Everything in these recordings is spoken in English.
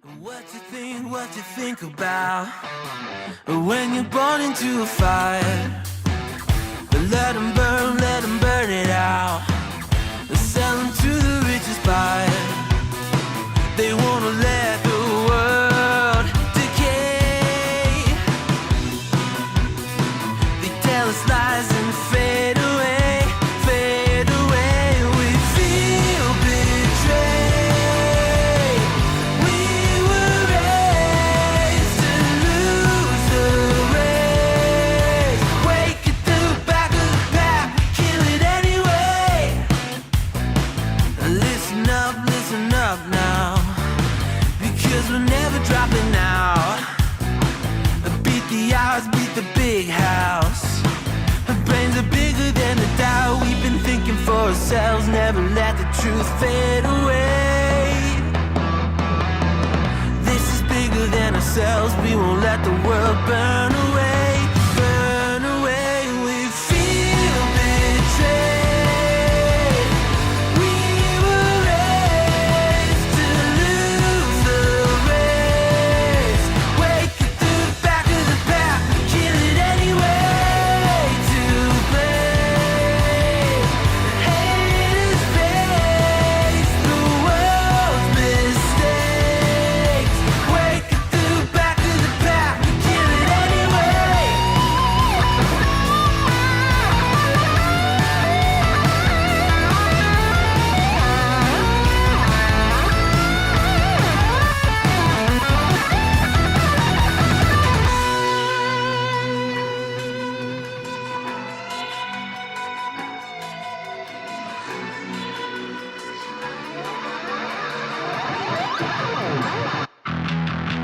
What you think about when you're born into a fire? Let them burn it out. Sell them to the richest buyer. They wanna let the world decay. They tell us lies and fade away, fade away. We feel betrayed. We were raised to lose the race. Wake at the back of the pack, kill it anyway. Listen up now, because we're never dropping out. Beat the odds, beat the big house. Our brains are bigger than the doubt. We've been thinking for ourselves, never let the truth fade away. This is bigger than ourselves, we won't let the world burn away, burn away. We feel betrayed. We were raised to lose the race. Wake at the back of the pack, kill it anyway. To blame, haters face the world's mistakes. Wake at the back of the pack, kill it anyway.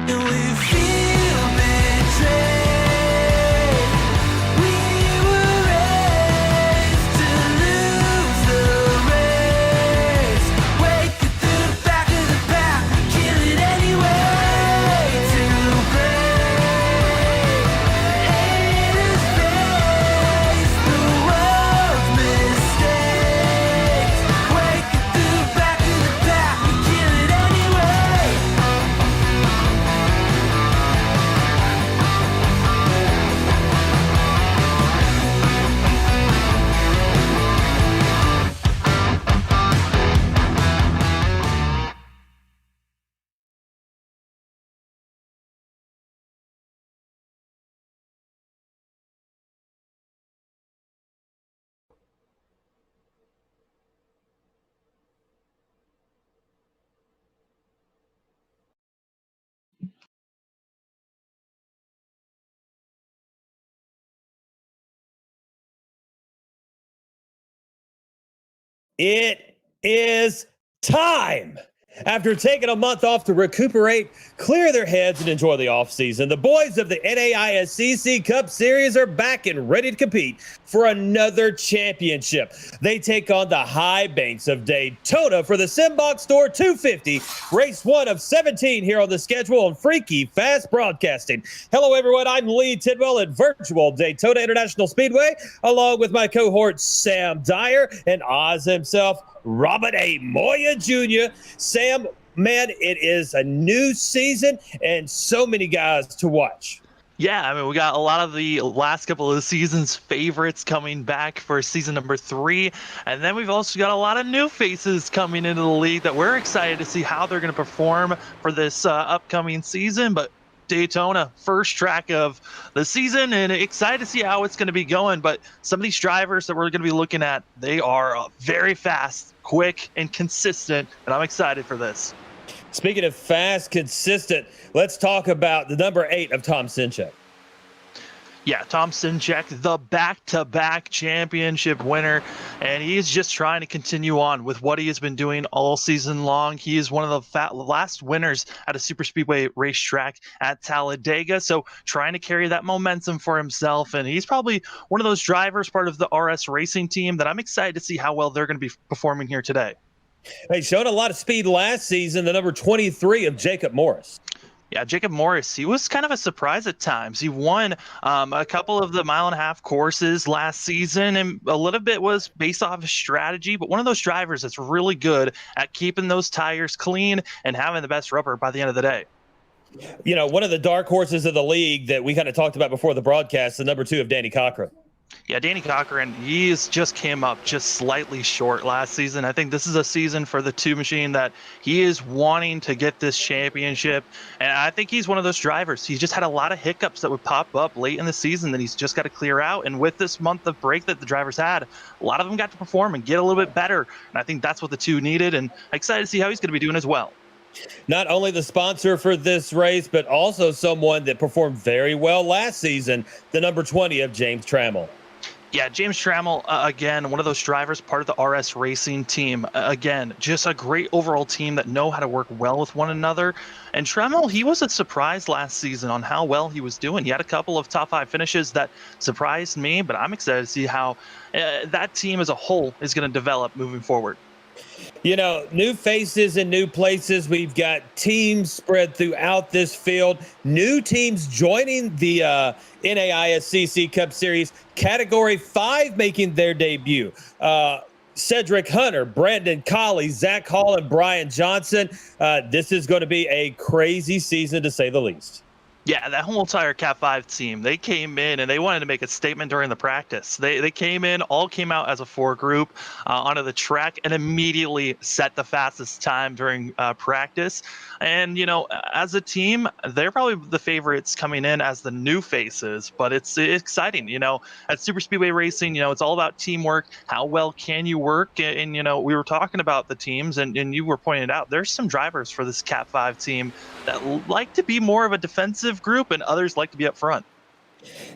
And we feel betrayed. We were raised to lose the race. Wake at the back of the pack, kill it anyway. To blame, haters face the world's mistakes. Wake at the back of the pack, kill it anyway. It is time. After taking a month off to recuperate, clear their heads, and enjoy the offseason, the boys of the NAISCC Cup Series are back and ready to compete for another championship. They take on the high banks of Daytona for the Simbox Store 250, race 1 of 17 here on the schedule on Freeky Fast Broadcasting. Hello, everyone. I'm Lee Tidwell at Virtual Daytona International Speedway, along with my cohort Sam Dyer and Oz himself, Robert A. Moya Jr. Sam, man, it is a new season and so many guys to watch. Yeah, I mean, we got a lot of the last couple of the season's favorites coming back for season number 3. And then we've also got a lot of new faces coming into the league that we're excited to see how they're going to perform for this upcoming season. But Daytona, first track of the season, and excited to see how it's going to be going. But some of these drivers that we're going to be looking at, they are very fast, quick, and consistent, and I'm excited for this. Speaking of fast, consistent, let's talk about the number 8 of Tom Sinchek. Yeah, Tom Sinchek, the back-to-back championship winner, and he is just trying to continue on with what he has been doing all season long. He is one of the last winners at a super speedway racetrack at Talladega, so trying to carry that momentum for himself, and he's probably one of those drivers, part of the RS racing team, that I'm excited to see how well they're going to be performing here today. They showed a lot of speed last season, the number 23 of Jacob Morris. Yeah, Jacob Morris, he was kind of a surprise at times. He won a couple of the mile-and-a-half courses last season, and a little bit was based off of strategy, but one of those drivers that's really good at keeping those tires clean and having the best rubber by the end of the day. One of the dark horses of the league that we kind of talked about before the broadcast, the number 2 of Danny Cochran. Yeah, Danny Cochran, he's just came up just slightly short last season. I think this is a season for the 2 machine that he is wanting to get this championship. And I think he's one of those drivers. He's just had a lot of hiccups that would pop up late in the season that he's just got to clear out. And with this month of break that the drivers had, a lot of them got to perform and get a little bit better. And I think that's what the 2 needed. And I'm excited to see how he's going to be doing as well. Not only the sponsor for this race, but also someone that performed very well last season, the number 20 of James Trammell. Yeah, James Trammell, again, one of those drivers, part of the RS Racing team. Again, just a great overall team that know how to work well with one another. And Trammell, he was a surprise last season on how well he was doing. He had a couple of top 5 finishes that surprised me, but I'm excited to see how that team as a whole is going to develop moving forward. New faces in new places. We've got teams spread throughout this field. New teams joining the NAISCC Cup Series. Category 5 making their debut. Cedric Hunter, Brandon Colley, Zach Hall, and Brian Johnson. This is going to be a crazy season, to say the least. Yeah, that whole entire Cat 5 team, they came in and they wanted to make a statement during the practice. They came in, all came out as a 4 group onto the track and immediately set the fastest time during practice. And, as a team, they're probably the favorites coming in as the new faces, but it's exciting. At Super Speedway Racing, it's all about teamwork. How well can you work? And, we were talking about the teams and you were pointing out there's some drivers for this Cat 5 team that like to be more of a defensive group and others like to be up front.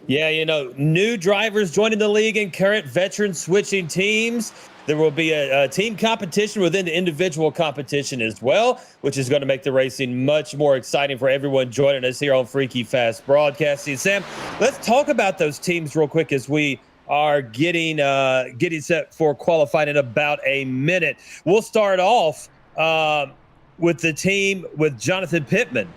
Yeah, new drivers joining the league and current veterans switching teams. There will be a team competition within the individual competition as well, which is going to make the racing much more exciting for everyone joining us here on Freaky Fast Broadcasting. Sam, let's talk about those teams real quick as we are getting set for qualifying in about a minute. We'll start off with the team with Jonathan Pittman.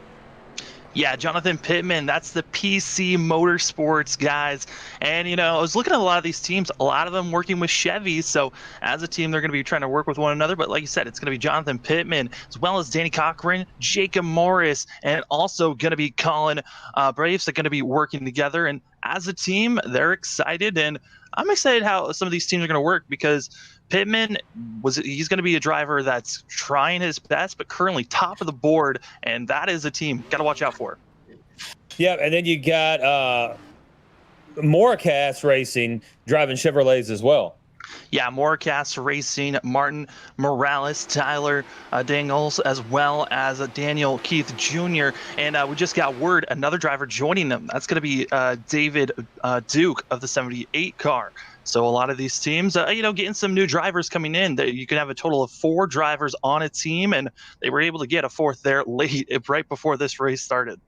Yeah, Jonathan Pittman, that's the PC Motorsports guys. And, I was looking at a lot of these teams, a lot of them working with Chevys. So as a team, they're going to be trying to work with one another. But like you said, it's going to be Jonathan Pittman, as well as Danny Cochran, Jacob Morris, and also going to be Colin Braves that are going to be working together. And as a team, they're excited. And I'm excited how some of these teams are going to work because Pittman he's going to be a driver that's trying his best, but currently top of the board, and that is a team got to watch out for. Yeah, and then you got Morecast Racing driving Chevrolets as well. Yeah, Morecast Racing, Martin Morales, Tyler Dangles, as well as Daniel Keith Jr. And we just got word, another driver joining them. That's going to be David Duke of the 78 car. So a lot of these teams, getting some new drivers coming in. You can have a total of 4 drivers on a team, and they were able to get a 4th there late, right before this race started.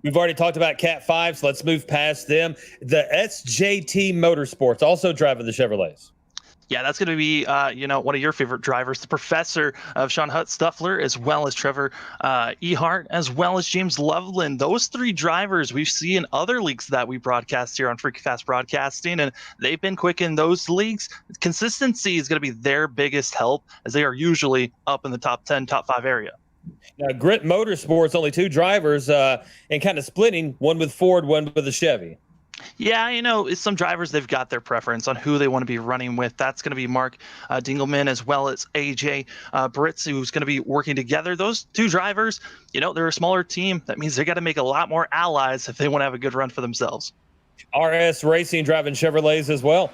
We've already talked about Cat 5, so let's move past them. The SJT Motorsports also driving the Chevrolets. Yeah, that's going to be, one of your favorite drivers, the professor of Sean Hutt-Stuffler, as well as Trevor Ehart, as well as James Loveland. Those 3 drivers we see in other leagues that we broadcast here on Freaky Fast Broadcasting, and they've been quick in those leagues. Consistency is going to be their biggest help, as they are usually up in the top 10, top 5 area. Now, Grit Motorsports, only 2 drivers and kind of splitting, one with Ford, one with a Chevy. Yeah, some drivers, they've got their preference on who they want to be running with. That's going to be Mark Dingelman as well as AJ Britz, who's going to be working together. Those 2 drivers, they're a smaller team. That means they got to make a lot more allies if they want to have a good run for themselves. RS Racing driving Chevrolets as well.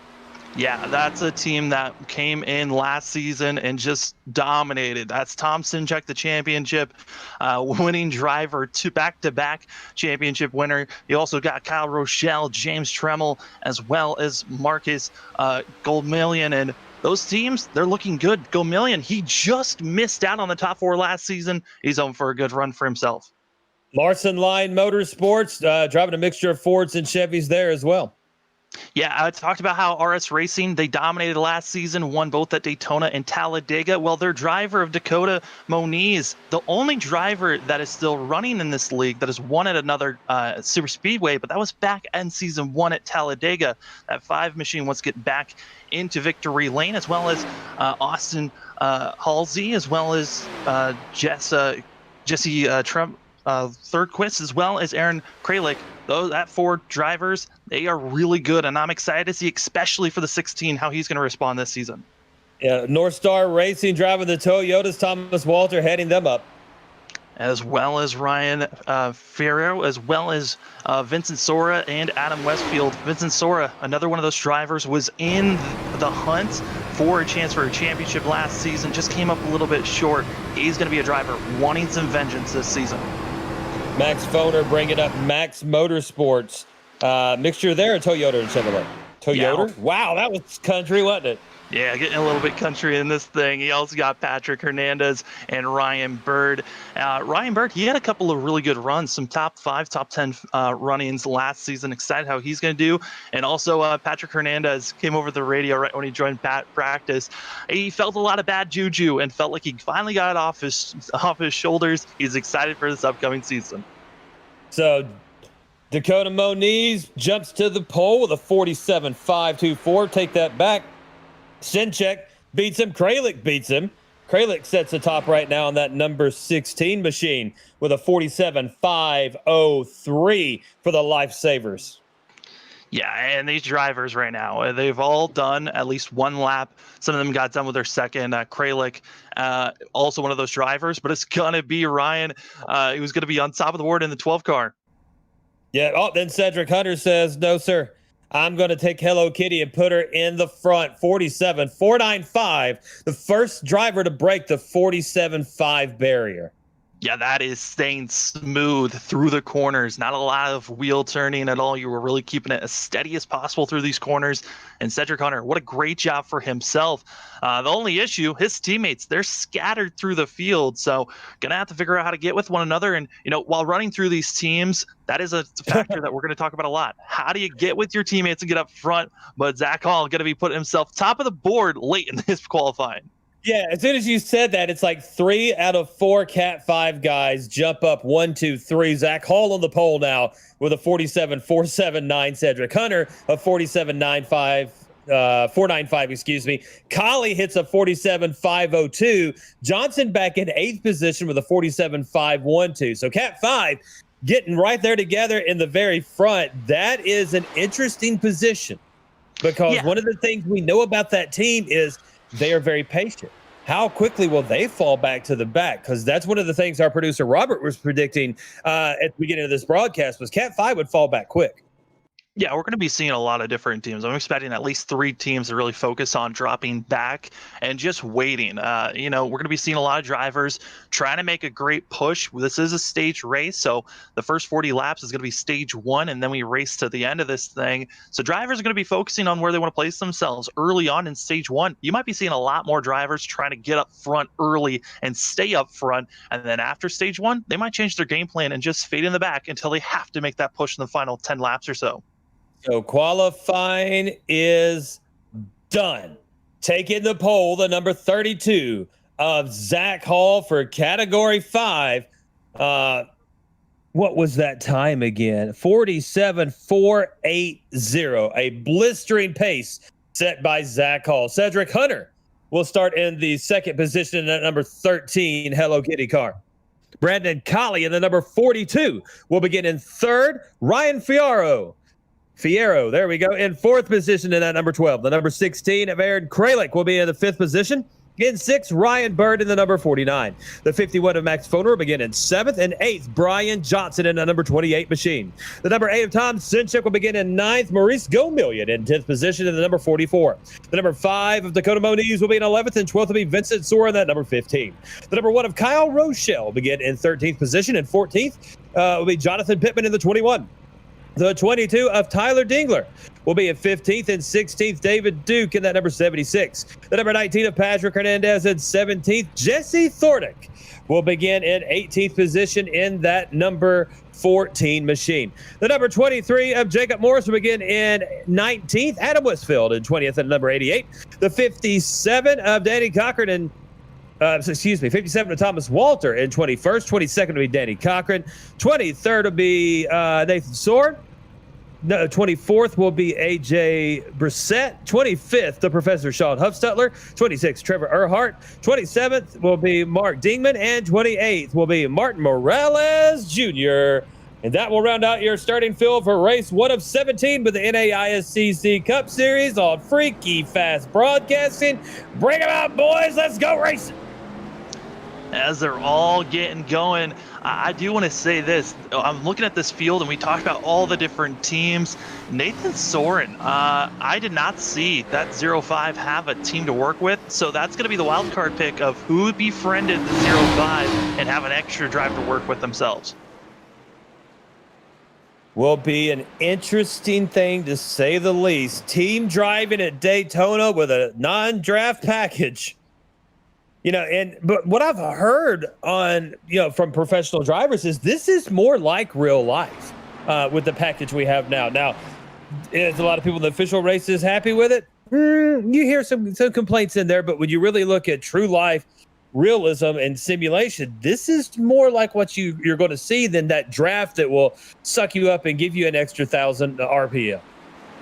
Yeah, that's a team that came in last season and just dominated. That's Tom Sinchek, the championship winning driver, 2 back-to-back championship winner. You also got Kyle Rochelle, James Tremmel, as well as Marcus Goldmillion. And those teams, they're looking good. Goldmillion, he just missed out on the top 4 last season. He's home for a good run for himself. Larson Line Motorsports driving a mixture of Fords and Chevys there as well. Yeah, I talked about how RS Racing, they dominated last season, won both at Daytona and Talladega. Well, their driver of Dakota Moniz, the only driver that is still running in this league that has won at another super speedway, but that was back in season 1 at Talladega. That 5 machine wants to get back into victory lane, as well as Austin Halsey, as well as Jesse Trump, Third-Quist, as well as Aaron Kralik. That 4 drivers, they are really good, and I'm excited to see, especially for the 16, how he's going to respond this season. Yeah, North Star Racing driving the Toyotas, Thomas Walter heading them up. As well as Ryan Ferrero, as well as Vincent Sora and Adam Westfield. Vincent Sora, another one of those drivers, was in the hunt for a chance for a championship last season, just came up a little bit short. He's going to be a driver wanting some vengeance this season. Max Foner bringing up Max Motorsports. Mixture there, Toyota and Chevrolet. Toyota? Yeah. Wow, that was country, wasn't it? Yeah, getting a little bit country in this thing. He also got Patrick Hernandez and Ryan Bird. Ryan Bird, he had a couple of really good runs, some top 5, top 10 run-ins last season. Excited how he's going to do. And also Patrick Hernandez came over the radio right when he joined practice. He felt a lot of bad juju and felt like he finally got it off his shoulders. He's excited for this upcoming season. So Dakota Moniz jumps to the pole with a 47.524. Take that back. Sinchek beats him. Kralik beats him. Kralik sets the top right now on that number 16 machine with a 47.503 for the Lifesavers. Yeah, and these drivers right now, they've all done at least one lap. Some of them got done with their second. Kralik, also one of those drivers, but it's going to be Ryan. He was going to be on top of the board in the 12 car. Yeah, then Cedric Hunter says, no, sir. I'm going to take Hello Kitty and put her in the front. 47.495, the first driver to break the 47.5 barrier. Yeah, that is staying smooth through the corners. Not a lot of wheel turning at all. You were really keeping it as steady as possible through these corners. And Cedric Hunter, what a great job for himself. The only issue, his teammates, they're scattered through the field. So going to have to figure out how to get with one another. And, while running through these teams, that is a factor that we're going to talk about a lot. How do you get with your teammates and get up front? But Zach Hall going to be putting himself top of the board late in this qualifying. Yeah, as soon as you said that, it's like 3 out of 4 Cat 5 guys jump up 1, 2, 3. Zach Hall on the pole now with a 47.479. Cedric Hunter a 47.95. 495, excuse me. Collie hits a 47.502. Johnson back in 8th position with a 47.512. So Cat 5 getting right there together in the very front. That is an interesting position because one of the things we know about that team is they are very patient. How quickly will they fall back to the back? Because that's one of the things our producer Robert was predicting at the beginning of this broadcast was Cat 5 would fall back quick. Yeah, we're going to be seeing a lot of different teams. I'm expecting at least 3 teams to really focus on dropping back and just waiting. We're going to be seeing a lot of drivers trying to make a great push. This is a stage race, so the first 40 laps is going to be stage 1, and then we race to the end of this thing. So drivers are going to be focusing on where they want to place themselves early on in stage 1. You might be seeing a lot more drivers trying to get up front early and stay up front, and then after stage 1, they might change their game plan and just fade in the back until they have to make that push in the final 10 laps or so. So qualifying is done. Taking the pole, the number 32 of Zach Hall for Category 5. What was that time again? 47.480. A blistering pace set by Zach Hall. Cedric Hunter will start in the second position at number 13 Hello Kitty car. Brandon Collie in the number 42 will begin in third. Ryan Fierro, there we go, in fourth position in that number 12. The number 16 of Aaron Kralik will be in the fifth position. In sixth, Ryan Bird in the number 49. The 51 of Max Foner will begin in seventh. And eighth, Brian Johnson in the number 28 machine. The number 8 of Tom Sinchek will begin in ninth. Maurice Gomillion in 10th position in the number 44. The number 5 of Dakota Moniz will be in 11th. And 12th will be Vincent Sora in that number 15. The number 1 of Kyle Rochelle will begin in 13th position. And 14th will be Jonathan Pittman in the 21. The 22 of Tyler Dingler will be in 15th, and 16th, David Duke in that number 76. The number 19 of Patrick Hernandez in 17th. Jesse Thordick will begin in 18th position in that number 14 machine. The number 23 of Jacob Morris will begin in 19th. Adam Westfield in 20th at number 88. The 57 of Danny Cochran in 57 of Thomas Walter in 21st. 22nd will be Danny Cochran. 23rd will be Nathan Sword. No, 24th will be AJ Brissett. 25th, the Professor Sean Huffstutler. 26th, Trevor Earhart. 27th will be Mark Dingman. And 28th will be Martin Morales Jr. And that will round out your starting field for race 1 of 17 with the NAISCC Cup Series on Freaky Fast Broadcasting. Bring them out, boys. Let's go racing. As they're all getting going, I do want to say this. I'm looking at this field, and we talked about all the different teams. Nathan Soren, I did not see that 05 have a team to work with, so that's going to be the wild card pick of who befriended the 05 and have an extra drive to work with themselves. Will be an interesting thing to say the least. Team driving at Daytona with a non-draft package. But what I've heard on, from professional drivers is this is more like real life with the package we have now. Now, is a lot of people in the official races happy with it? You hear some complaints in there, but when you really look at true life realism and simulation, this is more like what you're going to see than that draft that will suck you up and give you an extra 1,000 RPM.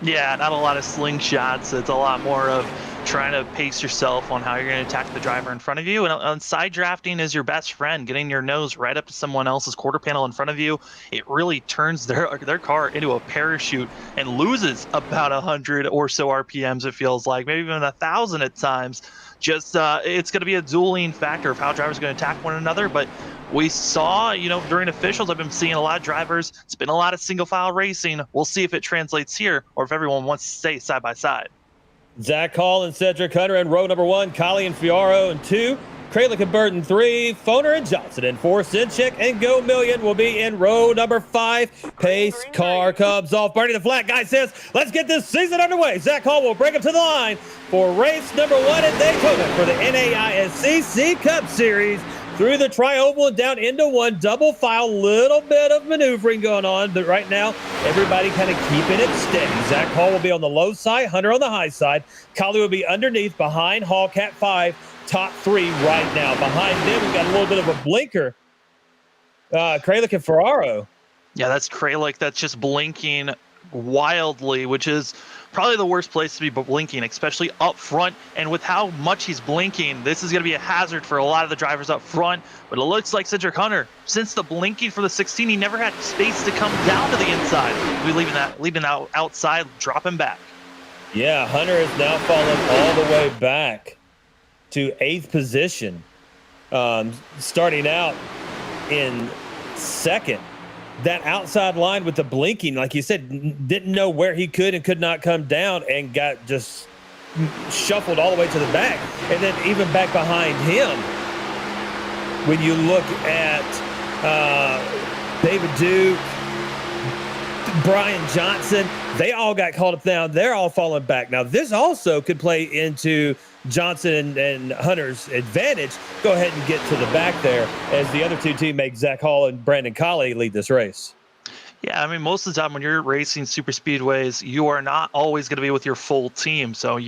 Yeah, not a lot of slingshots. It's a lot more of trying to pace yourself on how you're going to attack the driver in front of you. And side drafting is your best friend, getting your nose right up to someone else's quarter panel in front of you. It really turns their car into a parachute and loses about 100 or so RPMs, it feels like, maybe even 1,000 at times. Just it's going to be a dueling factor of how drivers are going to attack one another. But we saw, during officials, I've been seeing a lot of drivers. It's been a lot of single file racing. We'll see if it translates here or if everyone wants to stay side by side. Zach Hall and Cedric Hunter in row number 1, Collie and Fiaro in 2, Kralik and Burton 3, Foner and Johnson in 4, Sinchek and Go Million will be in row number 5. Pace car comes off. Bernie the Flat Guy says, let's get this season underway. Zach Hall will bring him to the line for race number 1 at Daytona for the NAISCC Cup Series. Through the tri-oval and down into 1, double file, little bit of maneuvering going on, but right now, everybody kind of keeping it steady. Zach Hall will be on the low side, Hunter on the high side. Collie will be underneath, behind Hall, Cat 5, top 3 right now. Behind them, we've got a little bit of a blinker. Kralik and Ferraro. Yeah, that's Kralik. That's just blinking wildly, which is probably the worst place to be blinking, especially up front. And with how much he's blinking, this is going to be a hazard for a lot of the drivers up front. But it looks like Cedric Hunter, since the blinking for the 16, he never had space to come down to the inside. Leaving that outside, dropping back. Yeah, Hunter is now fallen all the way back to 8th position, starting out in 2nd. That outside line with the blinking, like you said, didn't know where he could and could not come down and got just shuffled all the way to the back. And then even back behind him, when you look at David Duke, Brian Johnson, they all got called up down. They're all falling back. Now, this also could play into Johnson and Hunter's advantage. Go ahead and get to the back there as the other two teammates, Zach Hall and Brandon Colley, lead this race. Yeah, I mean, most of the time when you're racing super speedways, you are not always going to be with your full team. So,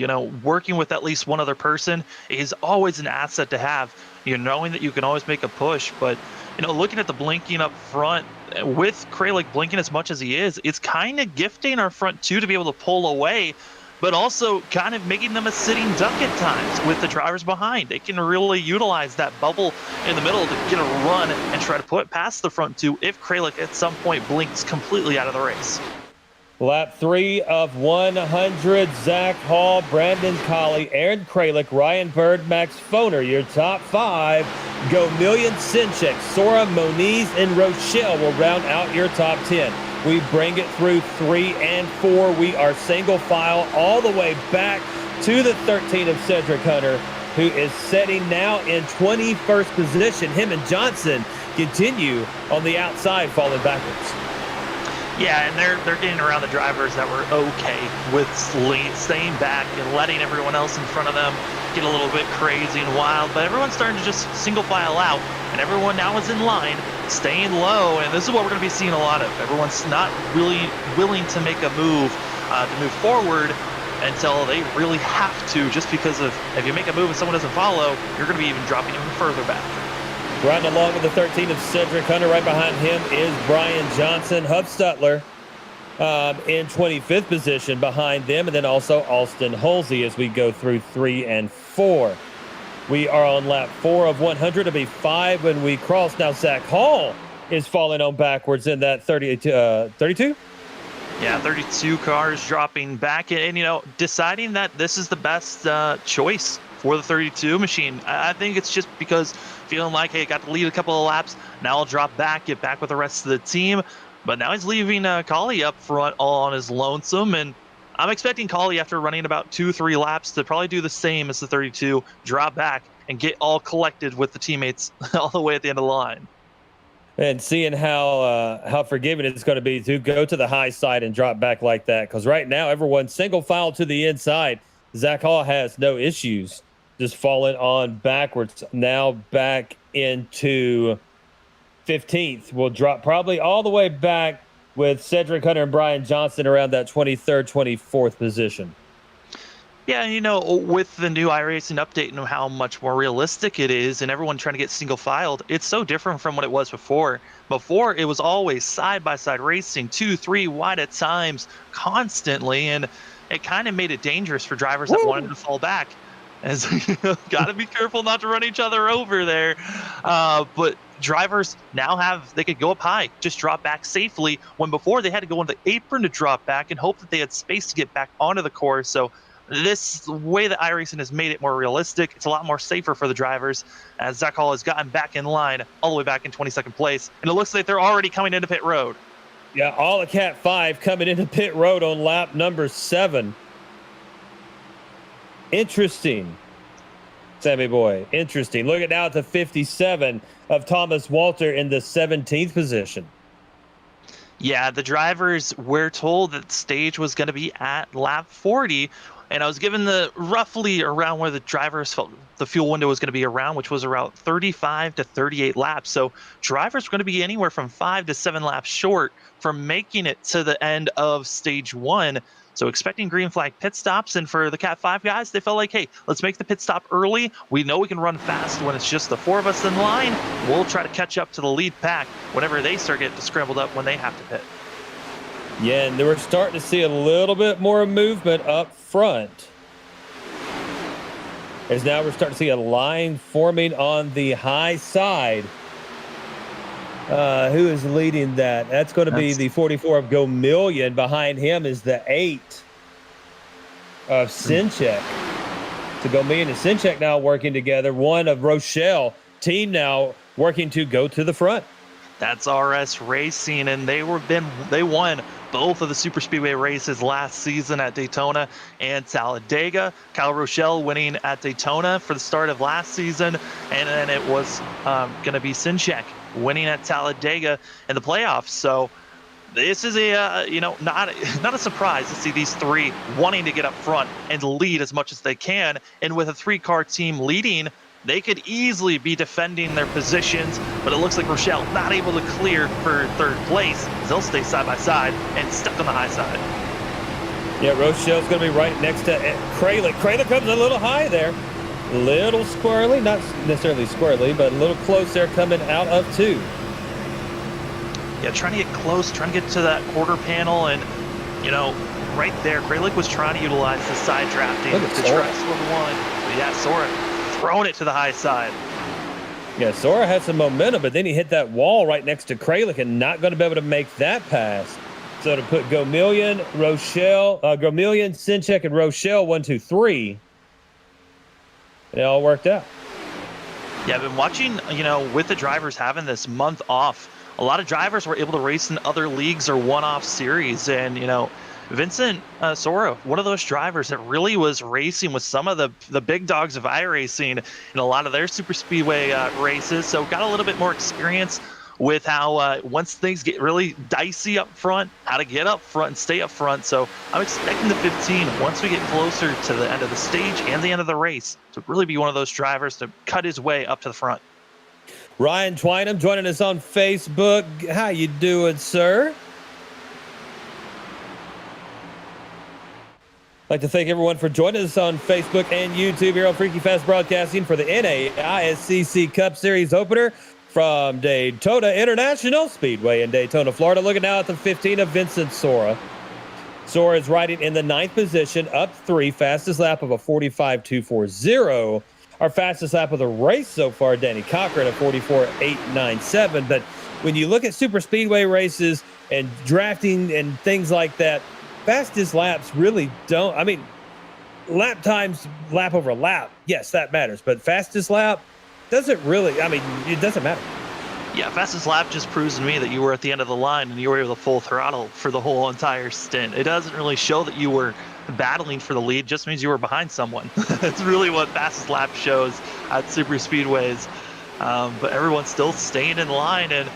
working with at least one other person is always an asset to have, knowing that you can always make a push. But, looking at the blinking up front, with Kralik blinking as much as he is, it's kind of gifting our front two to be able to pull away, but also kind of making them a sitting duck at times with the drivers behind. They can really utilize that bubble in the middle to get a run and try to put past the front two if Kralik at some point blinks completely out of the race. Lap 3 of 100, Zach Hall, Brandon Colley, Aaron Kralik, Ryan Bird, Max Foner, your top 5. Go Million, Sinchek, Sora, Moniz, and Rochelle will round out your top 10. We bring it through 3 and 4. We are single file all the way back to the 13 of Cedric Hunter, who is setting now in 21st position. Him and Johnson continue on the outside, falling backwards. Yeah, and they're getting around the drivers that were okay with staying back and letting everyone else in front of them get a little bit crazy and wild. But everyone's starting to just single file out, and everyone now is in line, staying low. And this is what we're going to be seeing a lot of. Everyone's not really willing to make a move to move forward until they really have to, just because of if you make a move and someone doesn't follow, you're going to be even dropping even further back. Riding along with the 13 of Cedric Hunter. Right behind him is Brian Johnson. Hub Stutler in 25th position behind them. And then also Austin Holsey as we go through 3 and 4. We are on lap 4 of 100. It'll be 5 when we cross. Now Zach Hall is falling on backwards in that 32? Yeah, 32 cars dropping back. And, you know, deciding that this is the best choice for the 32 machine. I think it's just because feeling like, hey, got to lead a couple of laps. Now I'll drop back, get back with the rest of the team. But now he's leaving Collie up front all on his lonesome. And I'm expecting Collie, after running about 2-3 laps, to probably do the same as the 32, drop back and get all collected with the teammates all the way at the end of the line. And seeing how forgiving it's going to be to go to the high side and drop back like that. Because right now, everyone's single file to the inside. Zach Hall has no issues just falling on backwards. Now back into 15th. We'll drop probably all the way back with Cedric Hunter and Brian Johnson around that 23rd, 24th position. Yeah, you know, with the new iRacing update and how much more realistic it is and everyone trying to get single filed, it's so different from what it was before. Before, it was always side-by-side racing, 2-3 wide at times, constantly, and it kind of made it dangerous for drivers that wanted to fall back. As got to be careful not to run each other over there. But drivers now they could go up high, just drop back safely, when before they had to go on the apron to drop back and hope that they had space to get back onto the course. So this way that iRacing has made it more realistic. It's a lot more safer for the drivers, as Zach Hall has gotten back in line all the way back in 22nd place. And it looks like they're already coming into pit road. Yeah, all of Cat 5 coming into pit road on lap number 7. Interesting, Sammy boy. Interesting. Look at now at the 57 of Thomas Walter in the 17th position. Yeah, the drivers were told that the stage was going to be at lap 40. And I was given the roughly around where the drivers felt the fuel window was going to be around, which was around 35 to 38 laps. So drivers were going to be anywhere from 5 to 7 laps short from making it to the end of stage 1. So expecting green flag pit stops. And for the Cat 5 guys, they felt like, hey, let's make the pit stop early. We know we can run fast when it's just the 4 of us in line. We'll try to catch up to the lead pack whenever they start getting scrambled up when they have to pit. Yeah, and we're starting to see a little bit more movement up front. As now we're starting to see a line forming on the high side. Who is leading that? That's going to be the 44 of Gomillion. Behind him is the 8 of Sinchek. So Gomillion and Sinchek now working together. 1 of Rochelle. Team now working to go to the front. That's RS Racing, and they won both of the super speedway races last season at Daytona and Talladega. Kyle Rochelle winning at Daytona for the start of last season, and then it was going to be Sinchek winning at Talladega in the playoffs. So this is not a surprise to see these three wanting to get up front and lead as much as they can. And with a 3-car team leading, they could easily be defending their positions, but it looks like Rochelle not able to clear for 3rd place. They'll stay side by side and stuck on the high side. Yeah, Rochelle's going to be right next to Kralik. Kralik comes a little high there. A little squirrely, not necessarily squirrely, but a little close there coming out of 2. Yeah, trying to get close, trying to get to that quarter panel, and, right there, Kralik was trying to utilize the side drafting to try to swim 1. But yeah, Sora throwing it to the high side. Yeah, Sora had some momentum, but then he hit that wall right next to Kralik and not going to be able to make that pass. So to put Gomillion, Sinchek, and Rochelle 1, 2, 3, it all worked out. Yeah, I've been watching, with the drivers having this month off, a lot of drivers were able to race in other leagues or one-off series. And, Vincent Sora, one of those drivers that really was racing with some of the big dogs of iRacing in a lot of their super speedway races. So got a little bit more experience with how once things get really dicey up front, how to get up front and stay up front. So I'm expecting the 15, once we get closer to the end of the stage and the end of the race, to really be one of those drivers to cut his way up to the front. Ryan Twynham joining us on Facebook. How you doing, sir? I'd like to thank everyone for joining us on Facebook and YouTube here on Freaky Fast Broadcasting for the NAISCC Cup Series opener from Daytona International Speedway in Daytona, Florida. Looking now at the 15 of Vincent Sora. Sora is riding in the 9th position, up 3, fastest lap of a 45.240. Our fastest lap of the race so far, Danny Cochran, at 44.897. But when you look at super speedway races and drafting and things like that, fastest laps really don't. I mean, lap times, lap over lap, yes, that matters. But fastest lap doesn't really, I mean, it doesn't matter. Yeah, fastest lap just proves to me that you were at the end of the line and you were able to full throttle for the whole entire stint. It doesn't really show that you were battling for the lead, just means you were behind someone. That's really what fastest lap shows at super speedways. But everyone's still staying in line, and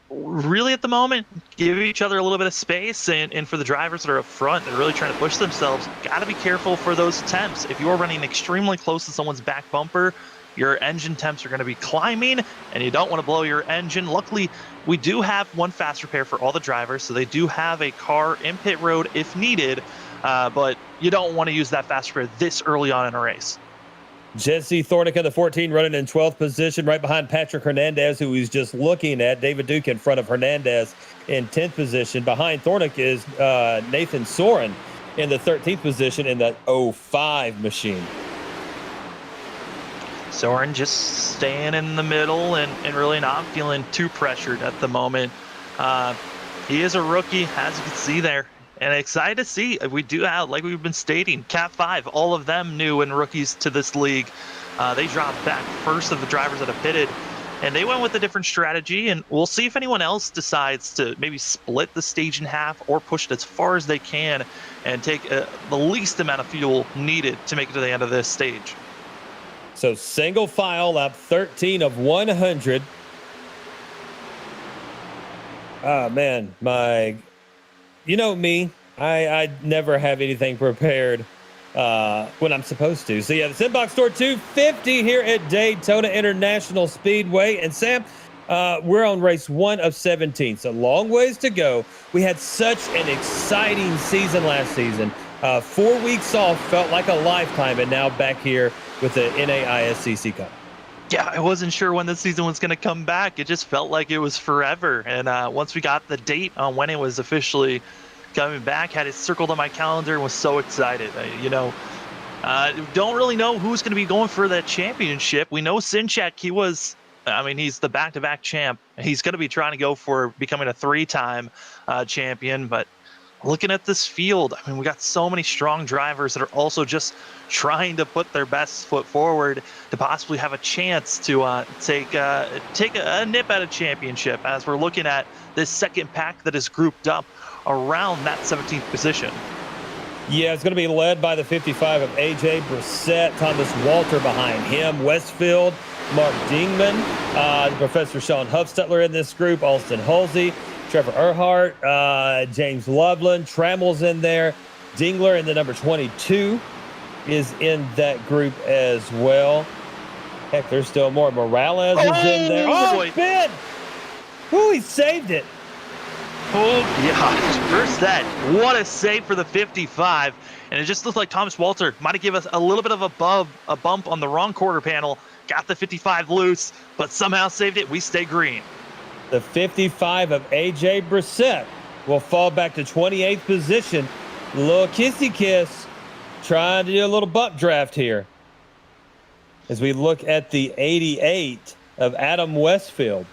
really at the moment, give each other a little bit of space, and for the drivers that are up front, they're really trying to push themselves. Got to be careful for those temps. If you're running extremely close to someone's back bumper, your engine temps are going to be climbing, and you don't want to blow your engine. Luckily, we do have one fast repair for all the drivers, so they do have a car in pit road if needed, but you don't want to use that fast repair this early on in a race. Jesse Thornick in the 14 running in 12th position, right behind Patrick Hernandez, who he's just looking at. David Duke in front of Hernandez in 10th position. Behind Thornick is Nathan Soren in the 13th position in the 05 machine. Soren just staying in the middle and really not feeling too pressured at the moment. He is a rookie, as you can see there. And excited to see, we do have, like we've been stating, Cat 5, all of them new and rookies to this league. They dropped back first of the drivers that have pitted, and they went with a different strategy, and we'll see if anyone else decides to maybe split the stage in half or push it as far as they can and take the least amount of fuel needed to make it to the end of this stage. So single file, lap 13 of 100. Oh, man, you know me, I never have anything prepared when I'm supposed to. So, yeah, the Inbox Store 250 here at Daytona International Speedway. And, Sam, we're on race 1 of 17, so long ways to go. We had such an exciting season last season. 4 weeks off felt like a lifetime, and now back here with the NAISCC Cup. Yeah, I wasn't sure when the season was going to come back. It just felt like it was forever. And once we got the date on when it was officially coming back, had it circled on my calendar and was so excited. Don't really know who's going to be going for that championship. We know Sinchak, he's the back-to-back champ. He's going to be trying to go for becoming a 3-time champion. But looking at this field, we got so many strong drivers that are also just trying to put their best foot forward to possibly have a chance to take a nip at a championship, as we're looking at this second pack that is grouped up around that 17th position. Yeah, it's going to be led by the 55 of AJ Brissett, Thomas Walter behind him, Westfield, Mark Dingman, Professor Sean Huffstetler in this group, Alston Halsey, Trevor Earhart, James Loveland, Trammell's in there, Dingler in the number 22 is in that group as well. Heck, there's still more. Morales is in there. Oh, Ben! Ooh, he saved it. Oh, yeah. First set. What a save for the 55. And it just looked like Thomas Walter might have given us a little bit of a bump on the wrong quarter panel. Got the 55 loose, but somehow saved it. We stay green. The 55 of AJ Brissett will fall back to 28th position. A little kissy kiss. Trying to do a little buck draft here. As we look at the 88 of Adam Westfield.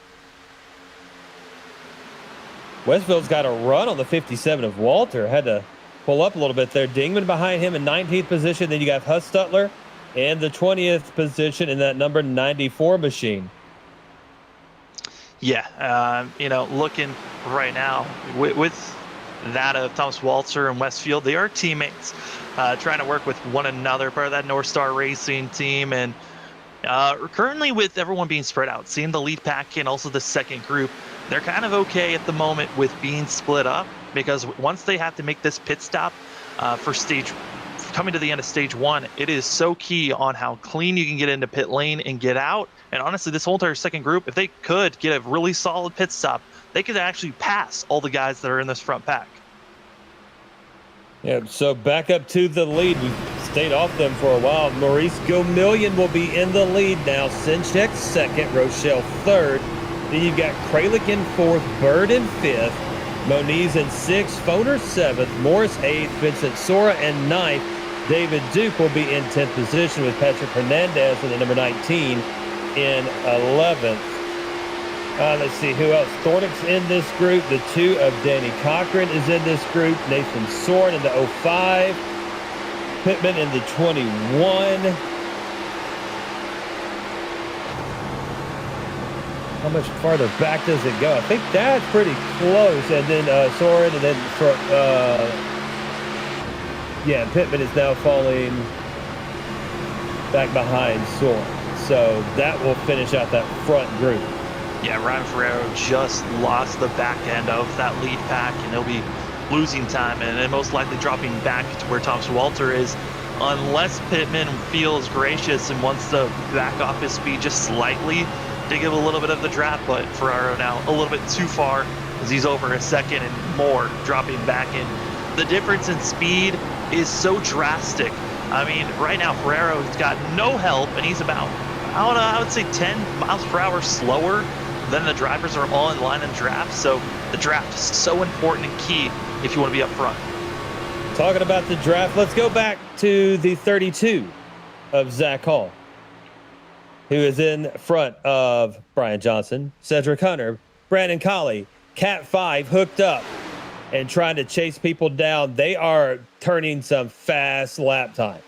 Westfield's got a run on the 57 of Walter. Had to pull up a little bit there. Dingman behind him in 19th position. Then you got Huffstetler in the 20th position in that number 94 machine. Yeah, looking right now with that of Thomas Walter and Westfield, they are teammates, trying to work with one another, part of that North Star Racing team. And Currently, with everyone being spread out, seeing the lead pack and also the second group, they're kind of okay at the moment with being split up, because once they have to make this pit stop for coming to the end of stage 1, it is so key on how clean you can get into pit lane and get out. And honestly, this whole entire second group, if they could get a really solid pit stop, they could actually pass all the guys that are in this front pack. Yeah, so back up to the lead. We've stayed off them for a while. Maurice Gomillion will be in the lead now. Sinchek second, Rochelle third. Then you've got Kralik in fourth, Bird in fifth, Moniz in sixth, Foner seventh, Morris eighth, Vincent Sora in ninth. David Duke will be in 10th position with Patrick Hernandez in the number 19 in 11th. Let's see who else. Thornick's in this group. The 2 of Danny Cochran is in this group. Nathan Soren in the 05. Pittman in the 21. How much farther back does it go? I think that's pretty close. And then Soren, and then yeah, Pittman is now falling back behind Soren. So that will finish out that front group. Yeah, Ryan Ferrero just lost the back end of that lead pack, and he'll be losing time and most likely dropping back to where Thompson Walter is, unless Pittman feels gracious and wants to back off his speed just slightly to give a little bit of the draft. But Ferrero now a little bit too far, as he's over a second and more dropping back in. The difference in speed is so drastic. I mean, right now Ferrero's got no help, and he's about, I would say 10 miles per hour slower than the drivers are all in line in draft. So the draft is so important and key if you want to be up front. Talking about the draft, let's go back to the 32 of Zach Hall, who is in front of Brian Johnson, Cedric Hunter, Brandon Colley, Cat 5 hooked up and trying to chase people down. They are turning some fast lap times.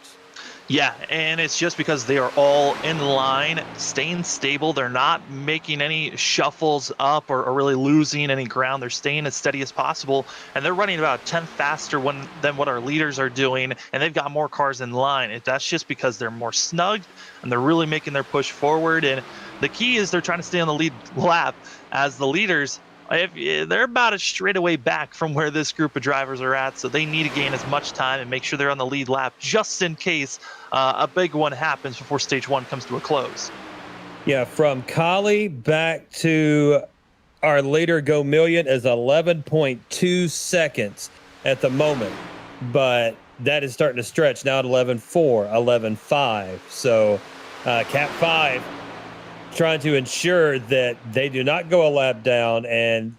Yeah, and it's just because they are all in line, staying stable. They're not making any shuffles up or really losing any ground. They're staying as steady as possible, and they're running about a tenth faster than what our leaders are doing, and they've got more cars in line. That's just because they're more snugged, and they're really making their push forward. And the key is they're trying to stay on the lead lap, as the leaders, they're about a straightaway back from where this group of drivers are at, so they need to gain as much time and make sure they're on the lead lap just in case a big one happens before stage 1 comes to a close. Yeah, from Colley back to our leader Gomillion is 11.2 seconds at the moment, but that is starting to stretch now at 11.4, 11.5. So Cat 5 trying to ensure that they do not go a lap down. And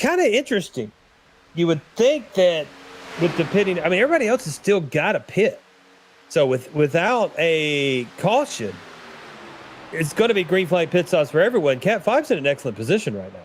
kind of interesting, you would think that with the pitting, I mean, everybody else has still got a pit. So without a caution, it's going to be green flag pit stops for everyone. Cat 5's in an excellent position right now.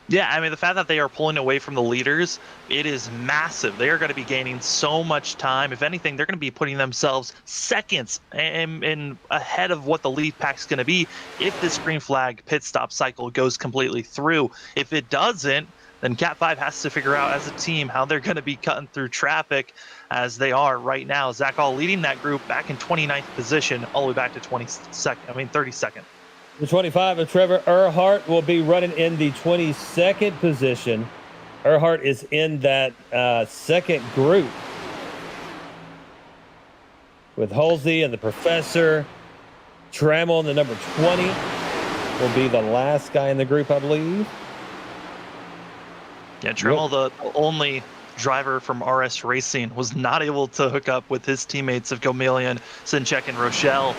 Yeah, I mean, the fact that they are pulling away from the leaders, it is massive. They are going to be gaining so much time. If anything, they're going to be putting themselves seconds in ahead of what the lead pack's going to be if this green flag pit stop cycle goes completely through. If it doesn't, then Cat 5 has to figure out as a team how they're going to be cutting through traffic, as they are right now. Zach Hall leading that group back in 29th position, all the way back to 32nd. The 25 of Trevor Earhart will be running in the 22nd position. Earhart is in that second group with Halsey and the Professor. Trammell in the number 20 will be the last guy in the group, I believe. Yeah, Trammell, the only driver from RS Racing, was not able to hook up with his teammates of Gomillion, Sinchek, and Rochelle.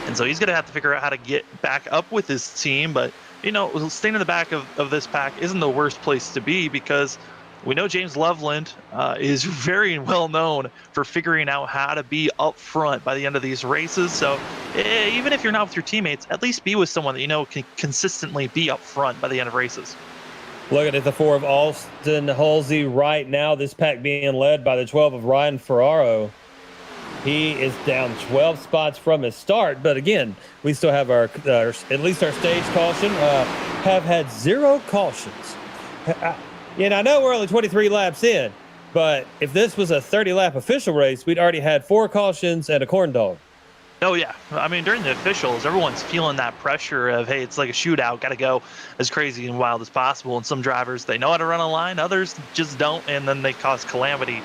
And so he's going to have to figure out how to get back up with his team. But, you know, staying in the back of this pack isn't the worst place to be, because we know James Loveland is very well known for figuring out how to be up front by the end of these races. So even if you're not with your teammates, at least be with someone that you know can consistently be up front by the end of races. Looking at the 4 of Austin Halsey right now, this pack being led by the 12 of Ryan Ferraro. He is down 12 spots from his start, but again, we still have our at least our stage caution. Have had 0 cautions. And I know we're only 23 laps in, but if this was a 30-lap official race, we'd already had 4 cautions and a corn dog. Oh, yeah. I mean, during the officials, everyone's feeling that pressure of, hey, it's like a shootout, got to go as crazy and wild as possible. And some drivers, they know how to run a line, others just don't, and then they cause calamity.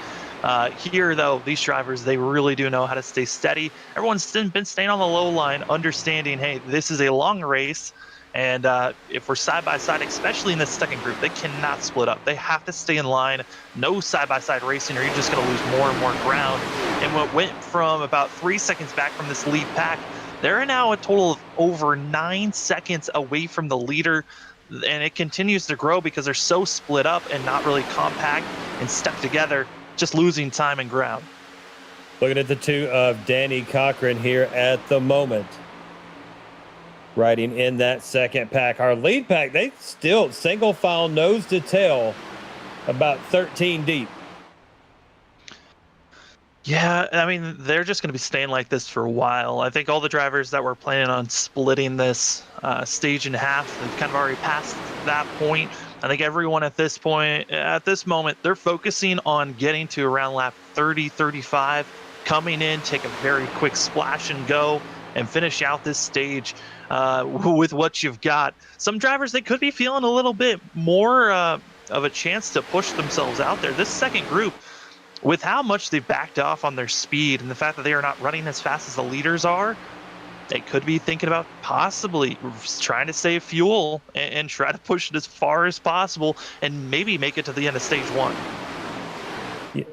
Here, though, these drivers, they really do know how to stay steady. Everyone's been staying on the low line, understanding, hey, this is a long race. And if we're side by side, especially in this second group, they cannot split up. They have to stay in line. No side by side racing, or you're just going to lose more and more ground. And what went from about 3 seconds back from this lead pack, they're now a total of over 9 seconds away from the leader. And it continues to grow because they're so split up and not really compact and stuck together, just losing time and ground. Looking at the two of Danny Cochran here at the moment, riding in that second pack. Our lead pack, they still single file nose to tail, about 13 deep. Yeah, I mean, they're just going to be staying like this for a while. I think all the drivers that were planning on splitting this stage in half, they've kind of already passed that point. I think everyone at this point, at this moment, they're focusing on getting to around lap 30, 35, coming in, take a very quick splash and go, and finish out this stage with what you've got. Some drivers, they could be feeling a little bit more of a chance to push themselves out there. This second group, with how much they've backed off on their speed and the fact that they are not running as fast as the leaders are, they could be thinking about possibly trying to save fuel and try to push it as far as possible and maybe make it to the end of stage one. Yeah.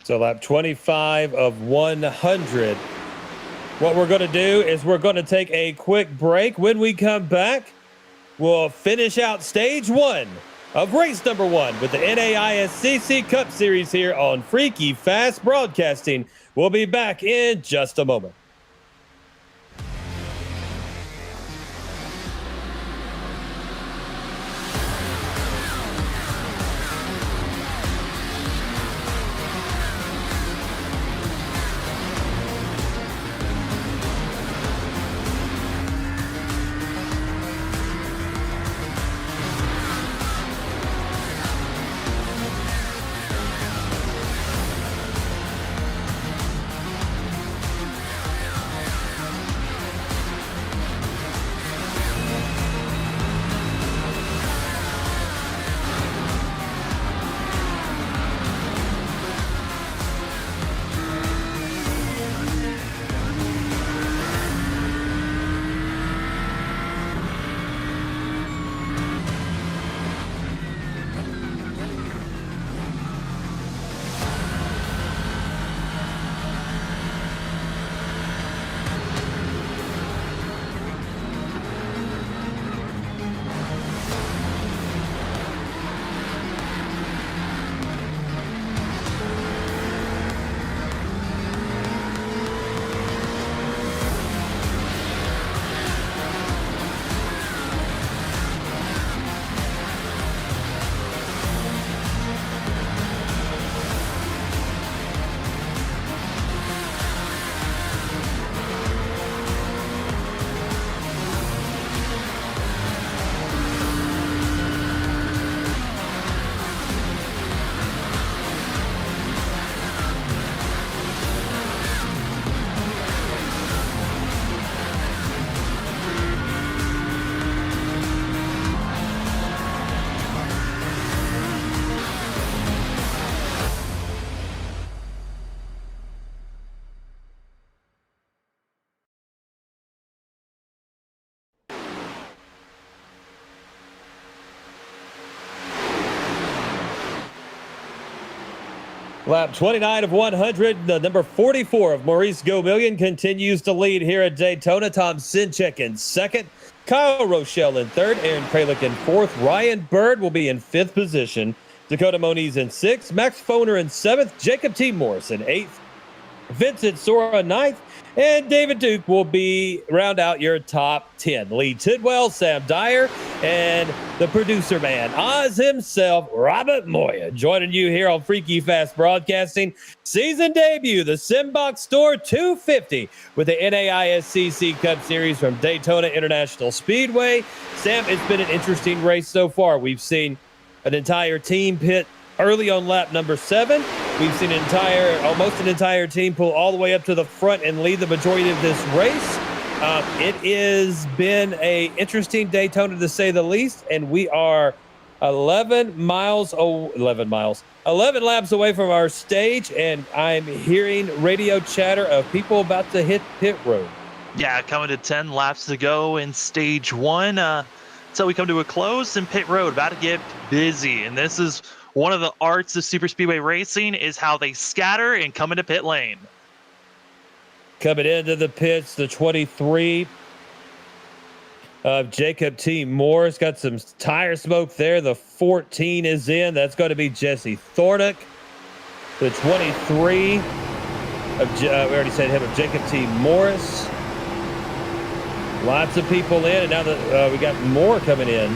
So lap 25 of 100. What we're going to do is we're going to take a quick break. When we come back, we'll finish out stage one of race number one with the NAISCC Cup Series here on Freaky Fast Broadcasting. We'll be back in just a moment. Lap 29 of 100, the number 44 of Maurice Gomillion continues to lead here at Daytona. Tom Sinchek in second, Kyle Rochelle in third, Aaron Kralik in fourth, Ryan Bird will be in fifth position, Dakota Moniz in sixth, Max Foner in seventh, Jacob T. Morris in eighth, Vincent Sora ninth, and David Duke will be round out your top 10. Lee Tidwell, Sam Dyer, and the producer man, Oz himself, Robert Moya, joining you here on Freaky Fast Broadcasting. Season debut, the Simbox Store 250 with the NAISCC Cup Series from Daytona International Speedway. Sam, it's been an interesting race so far. We've seen an entire team pit Early on lap number 7, we've seen almost an entire team pull all the way up to the front and lead the majority of this race. It has been a interesting Daytona to say the least, and we are 11 laps away from our stage, and I'm hearing radio chatter of people about to hit pit road. Yeah, coming to 10 laps to go in stage 1. So we come to a close, and pit road about to get busy. And this is one of the arts of super speedway racing, is how they scatter and come into pit lane. Coming into the pits, the 23 of Jacob T. Morris. Got some tire smoke there. The 14 is in. That's going to be Jesse Thornick. The 23 of, we already said him, of Jacob T. Morris. Lots of people in, and now that we got more coming in.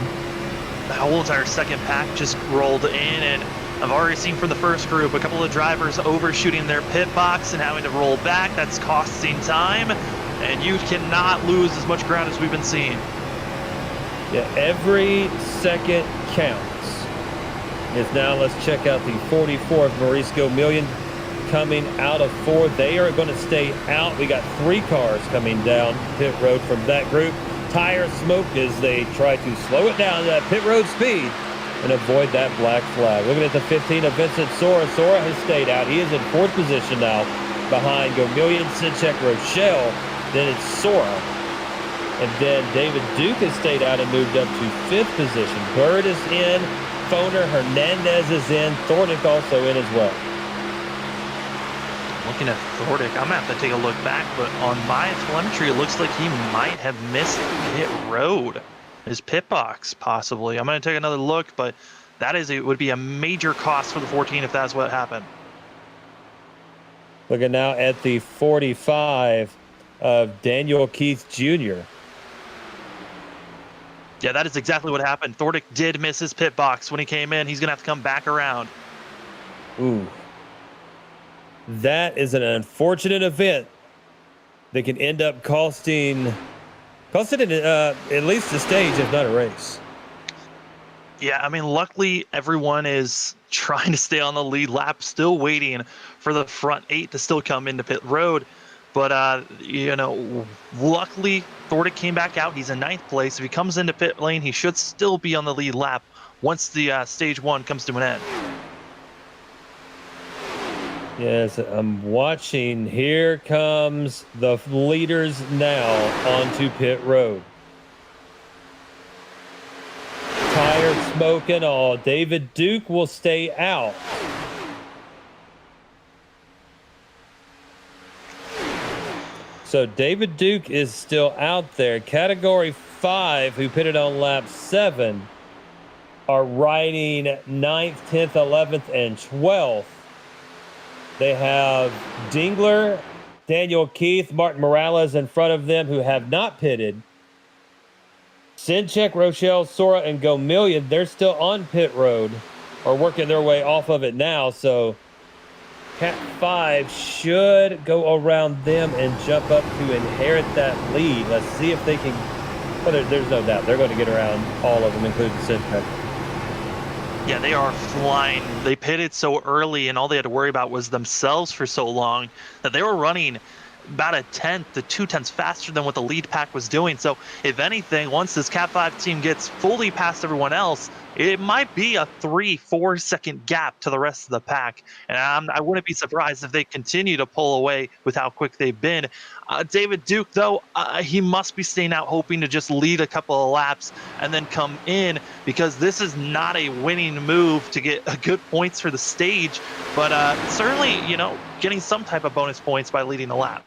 The whole entire second pack just rolled in, and I've already seen from the first group a couple of drivers overshooting their pit box and having to roll back. That's costing time, and you cannot lose as much ground as we've been seeing. Yeah, every second counts. Now let's check out the 44 of Maurice Gomillion coming out of 4. They are going to stay out. We got 3 cars coming down pit road from that group. Tire smoke as they try to slow it down to that pit road speed and avoid that black flag. Looking at the 15 of Vincent Sora. Sora has stayed out. He is in 4th position now behind Gomillion, Sidchek, Rochelle. Then it's Sora. And then David Duke has stayed out and moved up to 5th position. Bird is in. Foner Hernandez is in. Thornick also in as well. Looking at Thordick, I'm going to have to take a look back, but on my telemetry, it looks like he might have missed pit road, his pit box, possibly. I'm going to take another look, but it would be a major cost for the 14 if that's what happened. Looking now at the 45 of Daniel Keith Jr. Yeah, that is exactly what happened. Thordick did miss his pit box when he came in. He's going to have to come back around. Ooh. That is an unfortunate event that can end up costing at least the stage, if not a race. Yeah, I mean, luckily everyone is trying to stay on the lead lap, still waiting for the front 8 to still come into pit road. But, luckily Thordick came back out. He's in 9th place. If he comes into pit lane, he should still be on the lead lap once the stage 1 comes to an end. Yes, I'm watching. Here comes the leaders now onto pit road. Tire smoke and all. David Duke will stay out. So David Duke is still out there. Category 5, who pitted on lap 7, are riding 9th, 10th, 11th, and 12th. They have Dingler, Daniel Keith, Martin Morales in front of them, who have not pitted. Sinchek, Rochelle, Sora, and Gomillion, they're still on pit road or working their way off of it now. So Cat 5 should go around them and jump up to inherit that lead. Let's see if they can. Well, there's no doubt they're going to get around all of them, including Sinchek. Yeah, they are flying. They pitted so early, and all they had to worry about was themselves for so long that they were running about 1/10 to 2/10 faster than what the lead pack was doing. So if anything, once this Cat 5 team gets fully past everyone else, it might be a 3-4 second gap to the rest of the pack. And I wouldn't be surprised if they continue to pull away with how quick they've been. David Duke, though, he must be staying out hoping to just lead a couple of laps and then come in, because this is not a winning move to get good points for the stage, but certainly, getting some type of bonus points by leading a lap.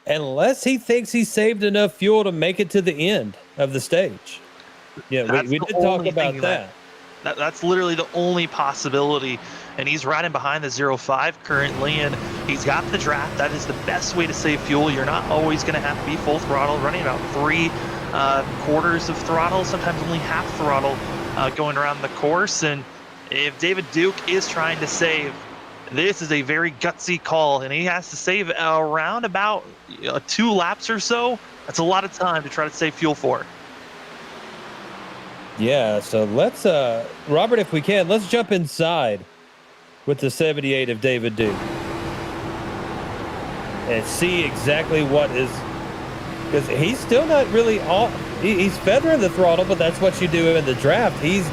Unless he thinks he saved enough fuel to make it to the end of the stage. Yeah, we did talk about that. That's literally the only possibility. And he's riding behind the 0.5 currently, and he's got the draft. That is the best way to save fuel. You're not always going to have to be full throttle, running about 3/4 of throttle, sometimes only half throttle going around the course. And if David Duke is trying to save, this is a very gutsy call, and he has to save around about 2 laps or so. That's a lot of time to try to save fuel for. Yeah, so let's Robert, if we can, let's jump inside with the 78 of David Duke and see exactly what is, because he's still not really all he's feathering the throttle, but that's what you do in the draft. There's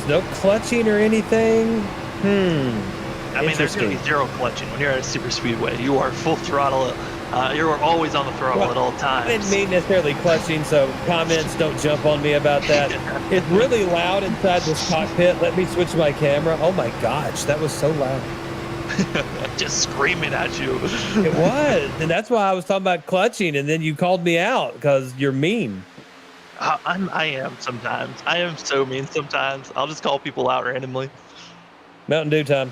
no clutching or anything. I mean, there's going to be zero clutching when you're at a super speedway. You are full throttle. You are always on the throttle at all times. I didn't mean necessarily clutching, so comments don't jump on me about that. It's really loud inside this cockpit. Let me switch my camera. Oh my gosh, that was so loud. Just screaming at you. It was, and that's why I was talking about clutching, and then you called me out because you're mean. I am sometimes. I am so mean sometimes. I'll just call people out randomly. Mountain Dew time.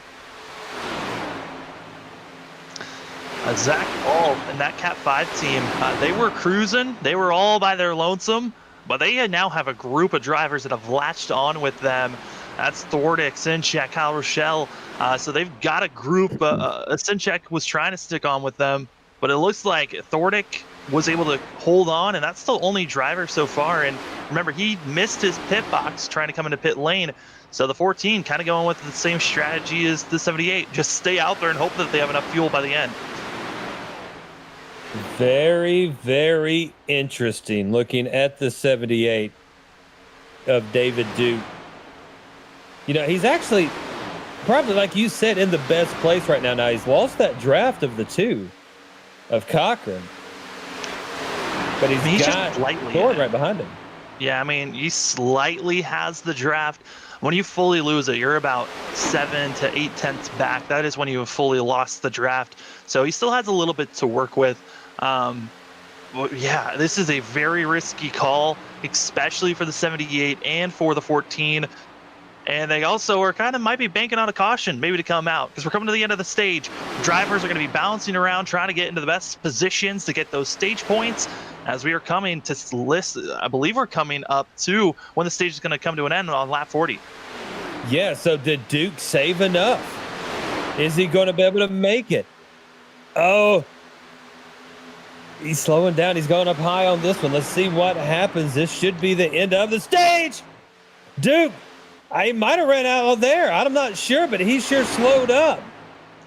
Zach Ball and that Cat 5 team, they were cruising. They were all by their lonesome, but they now have a group of drivers that have latched on with them. That's Thordick, Sinchek, Kyle Rochelle. So they've got a group. Sinchek was trying to stick on with them, but it looks like Thordick was able to hold on, and that's the only driver so far. And remember, he missed his pit box trying to come into pit lane. So the 14 kind of going with the same strategy as the 78. Just stay out there and hope that they have enough fuel by the end. Very, very interesting looking at the 78 of David Duke. You know, he's actually probably, like you said, in the best place right now. Now, he's lost that draft of the two of Cochran, but he's got Thorne right behind him. Yeah, I mean, he slightly has the draft. When you fully lose it, you're about 7 to 8 tenths back. That is when you have fully lost the draft. So he still has a little bit to work with. Yeah, this is a very risky call, especially for the 78 and for the 14. And they also are kind of might be banking on a caution maybe to come out, because we're coming to the end of the stage. Drivers are going to be bouncing around trying to get into the best positions to get those stage points, as we are coming to list. I believe we're coming up to when the stage is going to come to an end on lap 40. Yeah, so did Duke save enough? Is he going to be able to make it? Oh, he's slowing down. He's going up high on this one. Let's see what happens. This should be the end of the stage. Duke, I might have ran out there. I'm not sure, but he sure slowed up.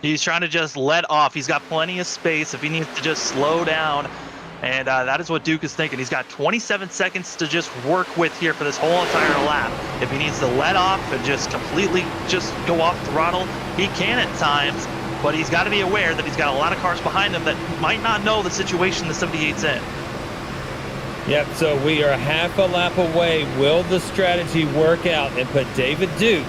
He's trying to just let off. He's got plenty of space if he needs to just slow down. And that is what Duke is thinking. He's got 27 seconds to just work with here for this whole entire lap. If he needs to let off and just completely just go off throttle, he can at times. But he's got to be aware that he's got a lot of cars behind him that might not know the situation the 78's in. Yep, so we are half a lap away. Will the strategy work out and put David Duke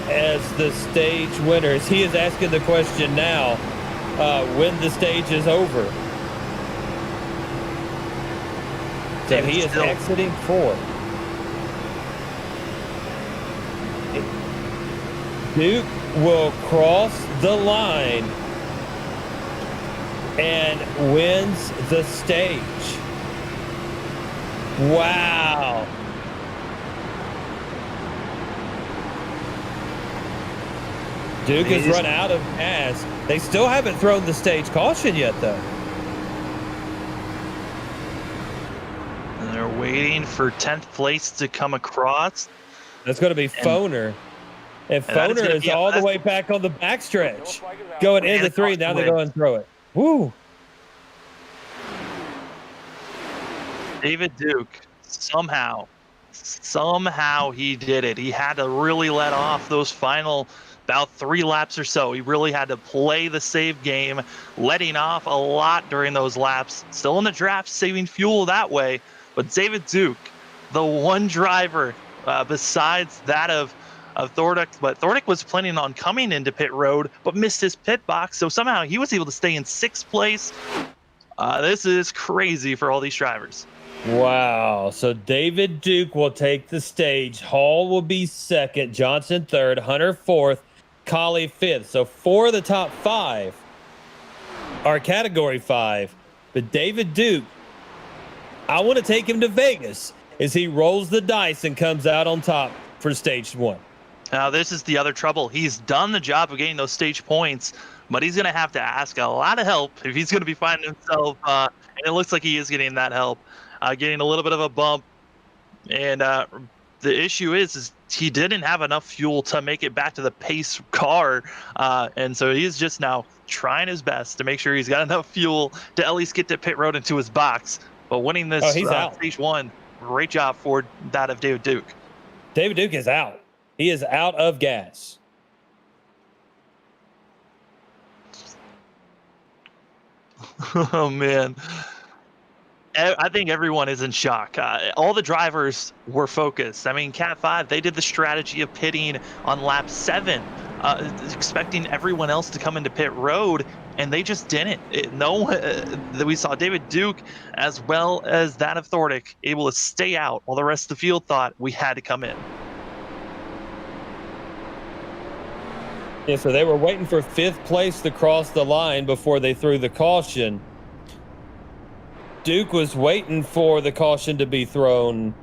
as the stage winner? As he is asking the question now, when the stage is over. So he is exiting fourth. Duke will cross the line and wins the stage. Wow. Duke has run out of gas. They still haven't thrown the stage caution yet, though. And they're waiting for 10th place to come across. That's going to be Foner. And Foner is all the way back on the backstretch. Going into 3, now they go and throw it. Woo. David Duke, somehow he did it. He had to really let off those final about 3 laps or so. He really had to play the save game, letting off a lot during those laps. Still in the draft, saving fuel that way. But David Duke, the one driver besides that of Thordick, but Thordick was planning on coming into pit road, but missed his pit box. So somehow he was able to stay in 6th place. This is crazy for all these drivers. Wow. So David Duke will take the stage. Hall will be 2nd, Johnson 3rd, Hunter 4th, Colley 5th. So 4 of the top 5 are category 5. But David Duke, I want to take him to Vegas as he rolls the dice and comes out on top for stage 1. Now, this is the other trouble. He's done the job of getting those stage points, but he's going to have to ask a lot of help if he's going to be finding himself, and it looks like he is getting that help, getting a little bit of a bump. And the issue is he didn't have enough fuel to make it back to the pace car, and so he's just now trying his best to make sure he's got enough fuel to at least get to pit road into his box. But winning this he's out. stage 1, great job for that of David Duke. David Duke is out. He is out of gas. Oh man, I think everyone is in shock. All the drivers were focused. I mean, Cat 5, they did the strategy of pitting on lap 7, expecting everyone else to come into pit road, and they just didn't. We saw David Duke as well as that of Thordick able to stay out while the rest of the field thought we had to come in. Yeah, so they were waiting for 5th place to cross the line before they threw the caution. Duke was waiting for the caution to be thrown.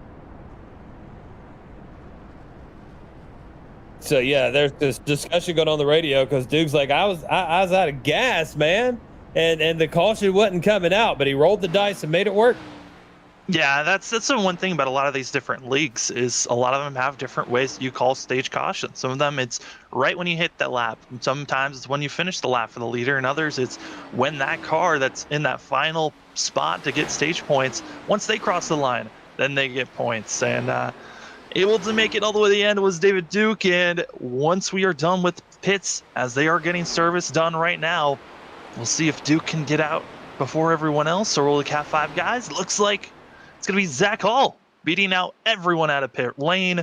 So yeah, there's this discussion going on the radio because Duke's like, I was out of gas, man, and the caution wasn't coming out, but he rolled the dice and made it work. Yeah, that's the one thing about a lot of these different leagues is a lot of them have different ways you call stage caution. Some of them it's right when you hit that lap. Sometimes it's when you finish the lap for the leader, and others it's when that car that's in that final spot to get stage points, once they cross the line, then they get points. And able to make it all the way to the end was David Duke. And once we are done with pits, as they are getting service done right now, we'll see if Duke can get out before everyone else, or will the Cat 5 guys? Looks like it's going to be Zach Hall beating out everyone out of pit lane.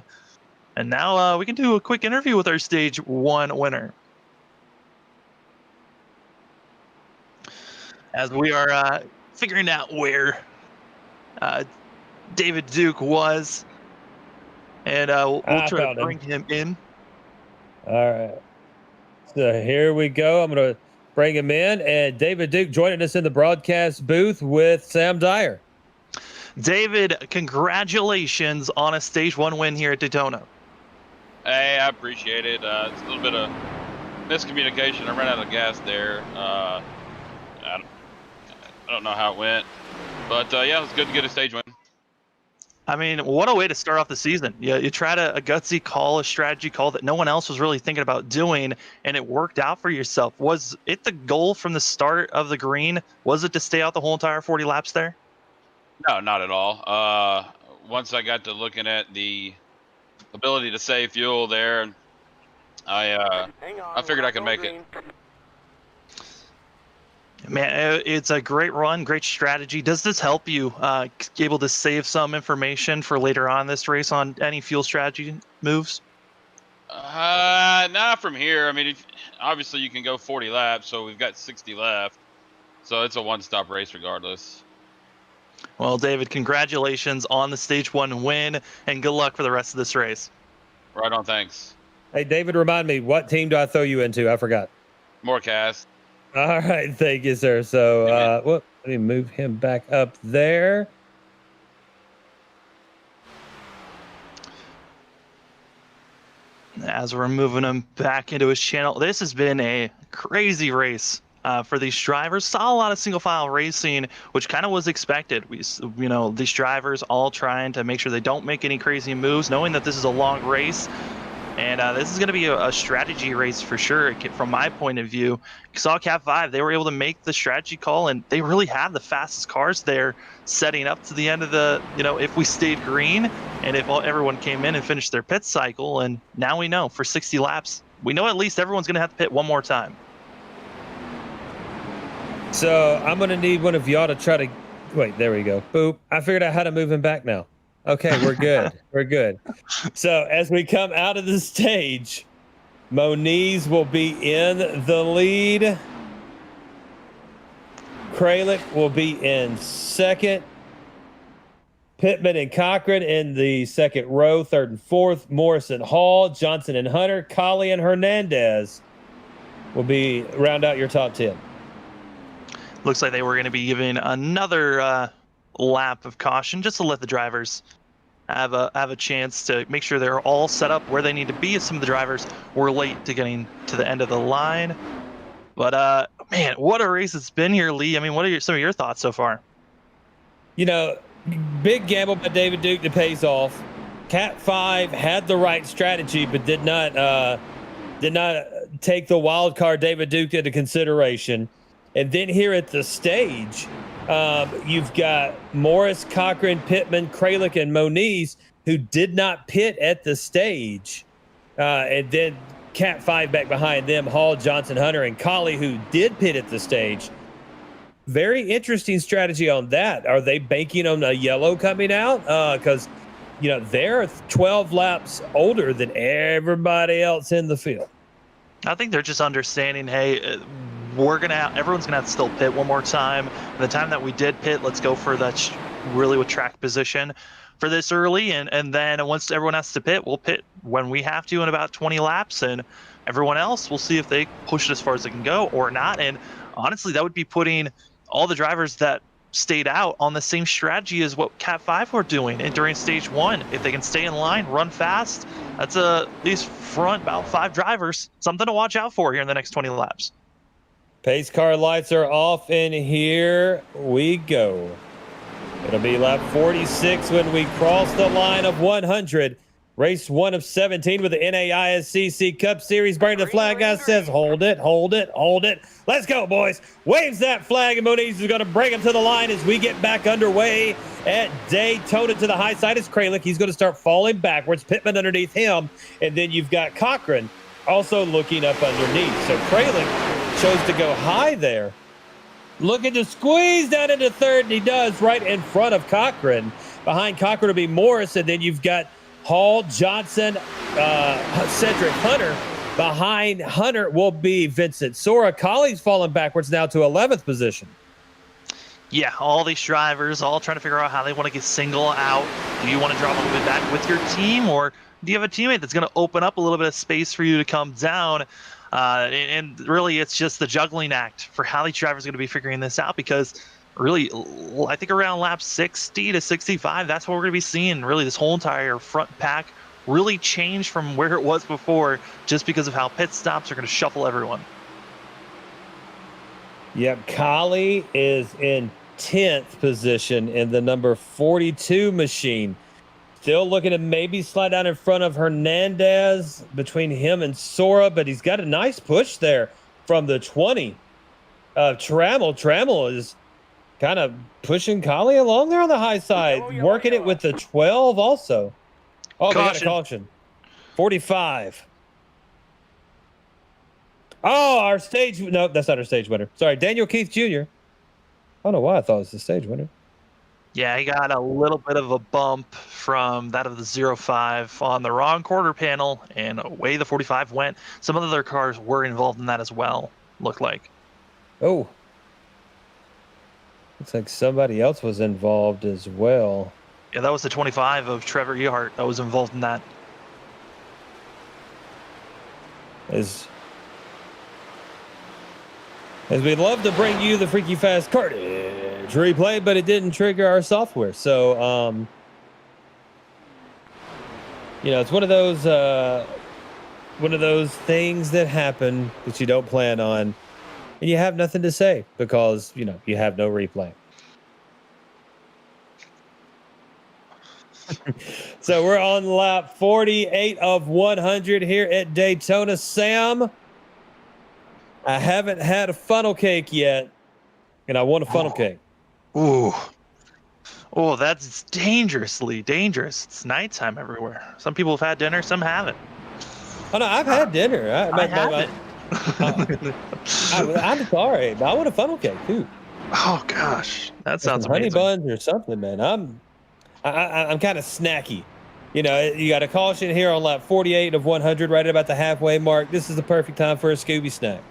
And now we can do a quick interview with our stage 1 winner. As we are figuring out where David Duke was. And we'll try to bring him in. All right. So here we go. I'm going to bring him in. And David Duke joining us in the broadcast booth with Sam Dyer. David, congratulations on a stage 1 win here at Daytona. Hey, I appreciate it. It's a little bit of miscommunication. I ran out of gas there. I don't know how it went, but yeah, it was good to get a stage win. I mean, what a way to start off the season. You tried a gutsy call, a strategy call that no one else was really thinking about doing, and it worked out for yourself. Was it the goal from the start of the green? Was it to stay out the whole entire 40 laps there? No, not at all. Once I got to looking at the ability to save fuel there, I figured I could make it. Man, it's a great run, great strategy. Does this help you able to save some information for later on this race on any fuel strategy moves? Not from here. I mean, obviously you can go 40 laps, so we've got 60 left. So it's a one-stop race regardless. Well, David, congratulations on the stage 1 win, and good luck for the rest of this race. Right on, thanks. Hey, David, remind me, what team do I throw you into? I forgot. More cast. All right, thank you, sir. So, let me move him back up there. As we're moving him back into his channel, this has been a crazy race for these drivers. Saw a lot of single file racing, which kind of was expected. These drivers all trying to make sure they don't make any crazy moves, knowing that this is a long race. And this is going to be a strategy race for sure. From my point of view, you saw Cat 5, they were able to make the strategy call, and they really had the fastest cars there setting up to the end of the, if we stayed green and if everyone came in and finished their pit cycle. And now we know for 60 laps, we know at least everyone's going to have to pit one more time. So I'm going to need one of y'all to try to, wait, there we go. Boop. I figured out how to move him back now. Okay, we're good. We're good. So as we come out of the stage, Moniz will be in the lead. Kralik will be in second. Pittman and Cochran in the second row, third and fourth. Morrison, Hall, Johnson and Hunter, Colley and Hernandez will be round out your top 10. Looks like they were going to be giving another lap of caution just to let the drivers have a chance to make sure they're all set up where they need to be, as some of the drivers were late to getting to the end of the line. But man, what a race it's been here, Lee. I mean, what are some of your thoughts so far? Big gamble by David Duke that pays off. Cat 5 had the right strategy, but did not take the wild card David Duke into consideration. And then here at the stage, you've got Morris, Cochran, Pittman, Kralik, and Moniz, who did not pit at the stage. And then Cat 5 back behind them, Hall, Johnson, Hunter, and Colley, who did pit at the stage. Very interesting strategy on that. Are they banking on a yellow coming out? Because, they're 12 laps older than everybody else in the field. I think they're just understanding, hey, everyone's gonna have to still pit one more time. And the time that we did pit, let's go for that really with track position for this early, and then once everyone has to pit, we'll pit when we have to in about 20 laps, and everyone else, we'll see if they push it as far as they can go or not. And honestly, that would be putting all the drivers that stayed out on the same strategy as what Cat 5 were doing during stage 1. If they can stay in line, run fast, that's at least front about 5 drivers. Something to watch out for here in the next 20 laps. Pace car lights are off, and here we go. It'll be lap 46 when we cross the line of 100. Race 1 of 17 with the NAISCC Cup Series. Burning the flag guy says, hold it, hold it, hold it. Let's go, boys. Waves that flag, and Moniz is going to bring him to the line as we get back underway at Daytona. To the high side is Kralik. He's going to start falling backwards. Pittman underneath him. And then you've got Cochran also looking up underneath. So Kralik chose to go high there. Looking to squeeze down into third, and he does, right in front of Cochran. Behind Cochran will be Morris, and then you've got Hall, Johnson, Cedric Hunter. Behind Hunter will be Vincent Sora. Colley's falling backwards now to 11th position. Yeah, all these drivers all trying to figure out how they want to get single out. Do you want to drop a little bit back with your team, or do you have a teammate that's going to open up a little bit of space for you to come down? And really, it's just the juggling act for how these drivers are going to be figuring this out, because really, I think around lap 60 to 65, that's what we're going to be seeing. Really, this whole entire front pack really change from where it was before, just because of how pit stops are going to shuffle everyone. Yep, Colley is in 10th position in the number 42 machine. Still looking to maybe slide down in front of Hernandez between him and Sora, but he's got a nice push there from the 20. Trammell. Trammell is kind of pushing Colley along there on the high side, working it with the 12 also. Oh, they got a caution. 45. Oh, our stage. No, that's not our stage winner. Sorry, Daniel Keith Jr. I don't know why I thought it was the stage winner. Yeah, he got a little bit of a bump from that of the 05 on the wrong quarter panel, and away the 45 went. Some other cars were involved in that as well, looked like. Oh. Looks like somebody else was involved as well. Yeah, that was the 25 of Trevor Ehart that was involved in that. As we'd love to bring you the Freaky Fast cartage replay, but it didn't trigger our software. So, it's one of those things that happen that you don't plan on, and you have nothing to say because, you have no replay. So we're on lap 48 of 100 here at Daytona. Sam, I haven't had a funnel cake yet, and I want a funnel cake. Ooh. Oh, that's dangerously dangerous. It's nighttime everywhere. Some people have had dinner, some haven't. Oh, no, I've had dinner. I haven't. I'm sorry, but I want a funnel cake, too. Oh, gosh. That sounds honey amazing. buns or something, man. I'm kind of snacky. You got a caution here on lap 48 of 100, right about the halfway mark. This is the perfect time for a Scooby snack.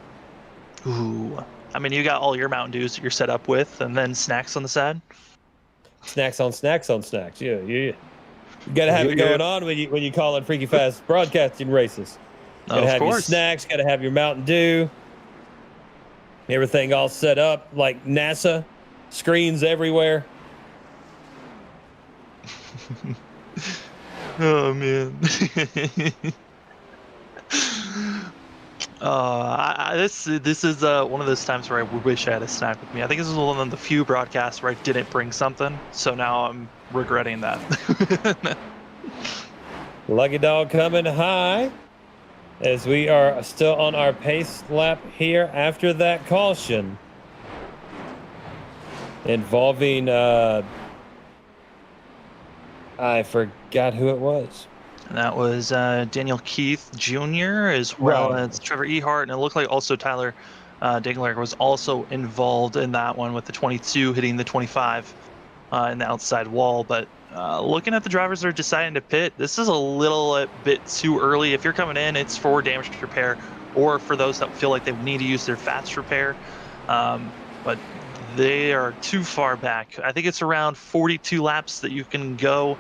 Ooh. I mean, you got all your Mountain Dews that you're set up with, and then snacks on the side. Snacks on snacks on snacks. Yeah. You got to have it going on when you call it Freaky Fast broadcasting races. Got to have your snacks. Got to have your Mountain Dew. Everything all set up like NASA. Screens everywhere. Oh man. This is one of those times where I wish I had a snack with me. I think this is one of the few broadcasts where I didn't bring something, so now I'm regretting that. Lucky Dog coming high as we are still on our pace lap here after that caution involving I forgot who it was. And that was Daniel Keith Jr. as well as Trevor Ehart, and it looked like also Tyler Dingler was also involved in that one with the 22 hitting the 25 in the outside wall. But looking at the drivers that are deciding to pit, this is a little bit too early. If you're coming in, it's for damage repair or for those that feel like they need to use their fast repair. But they are too far back. I think it's around 42 laps that you can go.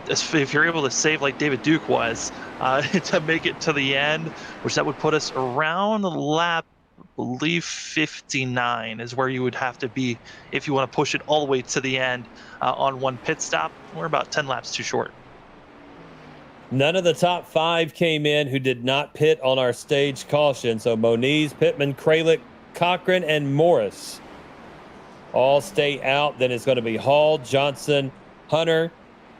If you're able to save like David Duke was to make it to the end, which that would put us around lap, I believe 59 is where you would have to be if you want to push it all the way to the end on one pit stop. We're about 10 laps too short. None of the top 5 came in who did not pit on our stage caution. So Moniz, Pittman, Kralik, Cochran, and Morris all stay out. Then it's going to be Hall, Johnson, Hunter.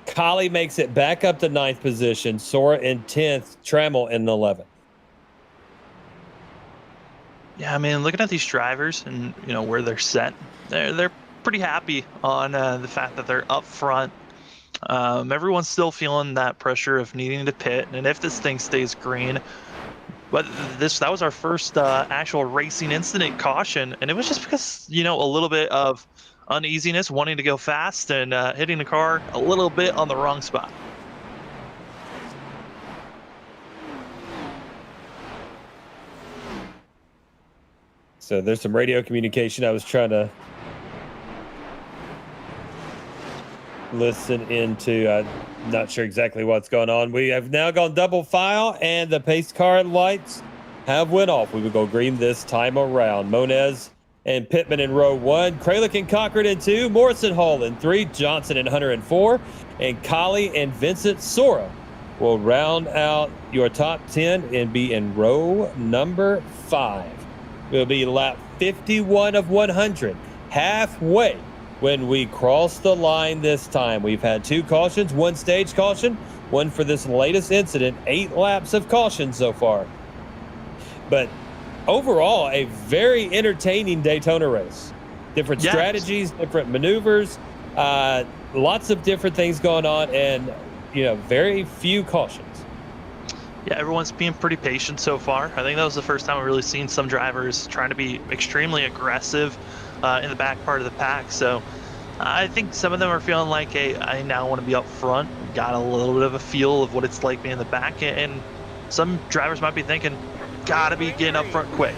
Colley makes it back up to 9th position. Sora in 10th. Trammell in 11th. Yeah, I mean, looking at these drivers and where they're set, they're pretty happy on the fact that they're up front. Everyone's still feeling that pressure of needing to pit, and if this thing stays green. But that was our first actual racing incident caution, and it was just because a little bit of uneasiness, wanting to go fast and hitting the car a little bit on the wrong spot. So there's some radio communication. I was trying to listen into. Not sure exactly what's going on. We have now gone double file, and the pace car lights have went off. We will go green this time around. Moniz and Pittman in row 1, Kralik and Cochran in 2, Morrison Hall in 3, Johnson and Hunter in 4, and Colley and Vincent Sora will round out your top 10 and be in row number 5. It'll be lap 51 of 100, halfway when we cross the line this time. We've had 2 cautions, 1 stage caution, 1 for this latest incident, 8 laps of caution so far. But overall, a very entertaining Daytona race. Different strategies, different maneuvers, lots of different things going on, and very few cautions. Yeah, everyone's being pretty patient so far. I think that was the first time we've really seen some drivers trying to be extremely aggressive in the back part of the pack. So I think some of them are feeling like, hey, I now want to be up front. Got a little bit of a feel of what it's like being in the back, and some drivers might be thinking, gotta be getting up front quick.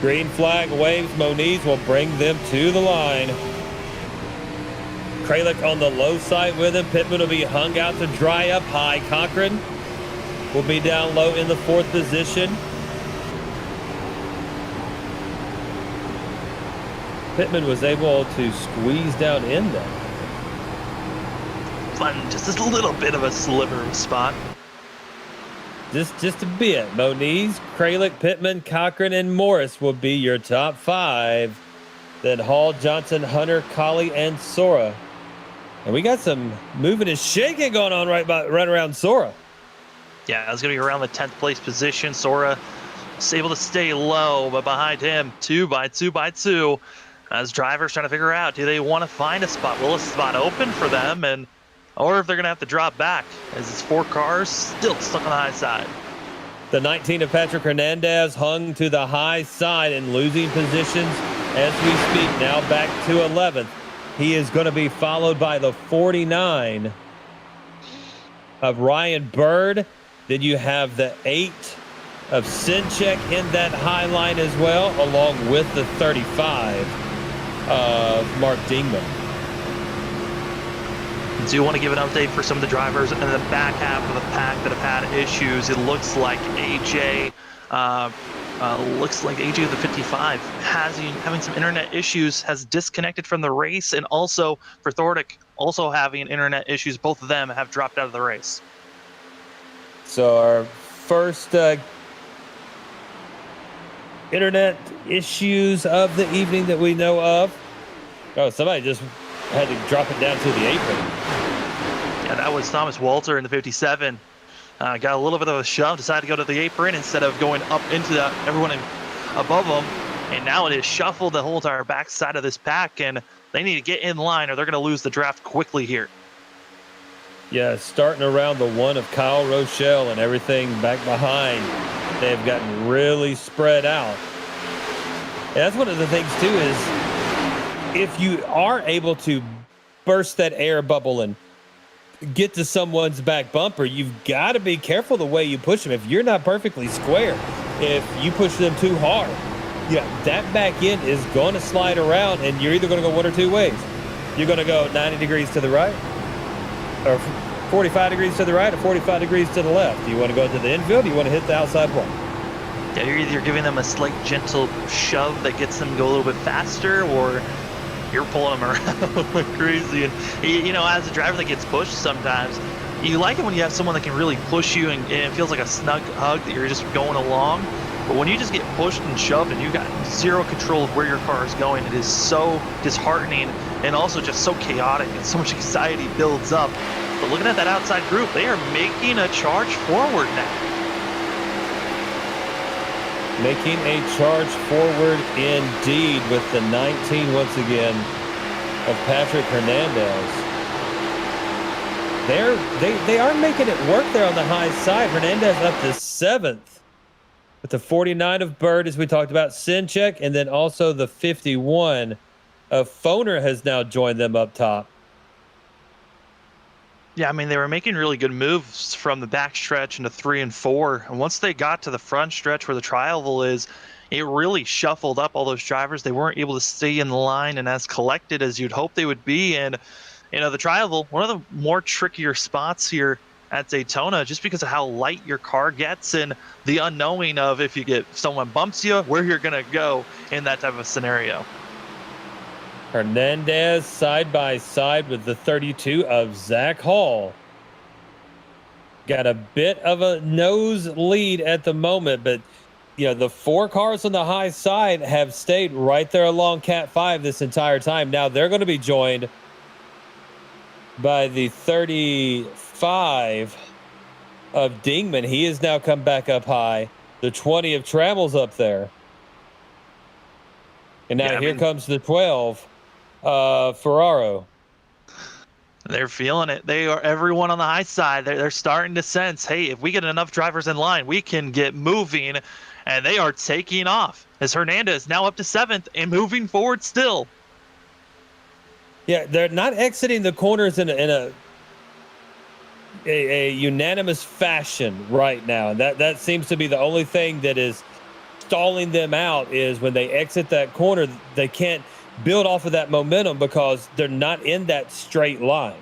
Green flag waves. Moniz will bring them to the line. Kralik on the low side with him. Pittman will be hung out to dry up high. Cochran will be down low in the 4th position. Pittman was able to squeeze down in there. Just a little bit of a sliver of spot. Just a bit. Moniz, Kralik, Pittman, Cochran, and Morris will be your top 5. Then Hall, Johnson, Hunter, Colley, and Sora. And we got some moving and shaking going on right around Sora. Yeah, it's going to be around the 10th place position. Sora is able to stay low, but behind him, 2 by 2 by 2. As drivers trying to figure out, do they want to find a spot? Will a spot open for them? Or if they're going to have to drop back, as it's 4 cars still stuck on the high side. The 19 of Patrick Hernandez hung to the high side and losing positions as we speak. Now back to 11th. He is going to be followed by the 49 of Ryan Bird. Then you have the 8 of Sinchek in that high line as well, along with the 35 of Mark Dingman. I do want to give an update for some of the drivers in the back half of the pack that have had issues. It looks like AJ of the 55 having some internet issues, has disconnected from the race, and also for Thordick also having internet issues. Both of them have dropped out of the race. So our first internet issues of the evening that we know of. Oh, somebody just had to drop it down to the apron. Yeah, that was Thomas Walter in the 57. Got a little bit of a shove, decided to go to the apron instead of going up into everyone above him. And now it is shuffled the whole entire backside of this pack, and they need to get in line or they're going to lose the draft quickly here. Yeah, starting around the one of Kyle Rochelle and everything back behind, they've gotten really spread out. And that's one of the things, too, is if you are able to burst that air bubble and get to someone's back bumper, you've got to be careful the way you push them. If you're not perfectly square, if you push them too hard, yeah, that back end is going to slide around, and you're either going to go one or two ways. You're going to go 90 degrees to the right, or 45 degrees to the right, or 45 degrees to the left. Do you want to go to the infield, or do you want to hit the outside wall? Yeah, you're either giving them a slight gentle shove that gets them to go a little bit faster, or you're pulling them around like crazy. And you know, as a driver that gets pushed sometimes, you like it when you have someone that can really push you and it feels like a snug hug that you're just going along. But when you just get pushed and shoved and you've got zero control of where your car is going, it is so disheartening and also just so chaotic, and so much anxiety builds up. But looking at that outside group, they are making a charge forward now. Making a charge forward indeed with the 19 once again of Patrick Hernandez. They are making it work there on the high side. Hernandez up to 7th with the 49 of Bird, as we talked about, Sinchek, and then also the 51 of Foner has now joined them up top. Yeah, I mean, they were making really good moves from the back stretch into 3 and 4. And once they got to the front stretch where the tri-oval is, it really shuffled up all those drivers. They weren't able to stay in line and as collected as you'd hope they would be. And, you know, the tri-oval, one of the more trickier spots here at Daytona, just because of how light your car gets and the unknowing of if someone bumps you, where you're going to go in that type of scenario. Hernandez side by side with the 32 of Zach Hall. Got a bit of a nose lead at the moment, but you know, the 4 cars on the high side have stayed right there along Cat 5 this entire time. Now they're going to be joined by the 35 of Dingman. He has now come back up high. The 20 of Trammell's up there. And now here comes the 12. Ferraro. They're feeling it. They are everyone on the high side. They're starting to sense, hey, if we get enough drivers in line, we can get moving, and they are taking off as Hernandez now up to 7th and moving forward still. Yeah, they're not exiting the corners in a unanimous fashion right now. That seems to be the only thing that is stalling them out, is when they exit that corner, they can't build off of that momentum because they're not in that straight line.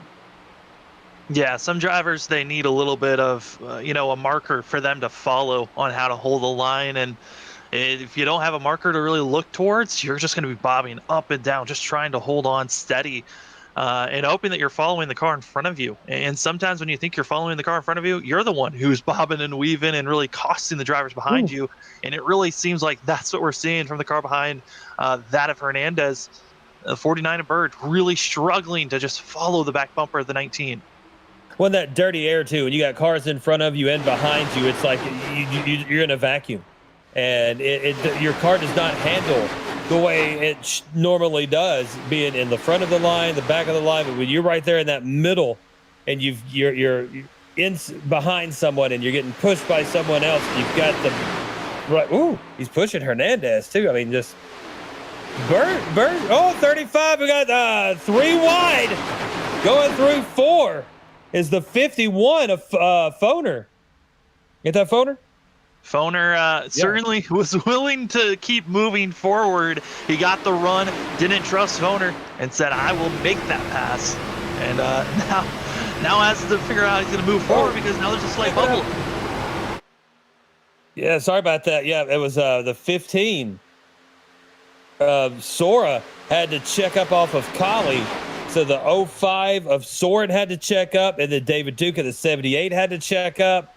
Yeah, some drivers, they need a little bit of, a marker for them to follow on how to hold the line. And if you don't have a marker to really look towards, you're just going to be bobbing up and down, just trying to hold on steady and hoping that you're following the car in front of you. And sometimes when you think you're following the car in front of you, you're the one who's bobbing and weaving and really costing the drivers behind you. And it really seems like that's what we're seeing from the car behind that of Hernandez. 49 of Bird really struggling to just follow the back bumper of the 19. Well, that dirty air too, and you got cars in front of you and behind you, it's like you're in a vacuum, and your car does not handle the way it normally does, being in the front of the line, the back of the line. But when you're right there in that middle, and you're in behind someone, and you're getting pushed by someone else, you've got the right. Ooh, he's pushing Hernandez too. I mean, just Bird. Oh, 35. We got 3 wide, going through 4. Is the 51 of Foner. Get that, Foner? Foner certainly was willing to keep moving forward. He got the run, didn't trust Foner, and said, I will make that pass. And now has to figure out he's going to move forward because now there's a slight bubble. Yeah, sorry about that. Yeah, it was the 15. Sora had to check up off of Kali. So the 05 of Soren had to check up, and then David Duke of the 78 had to check up.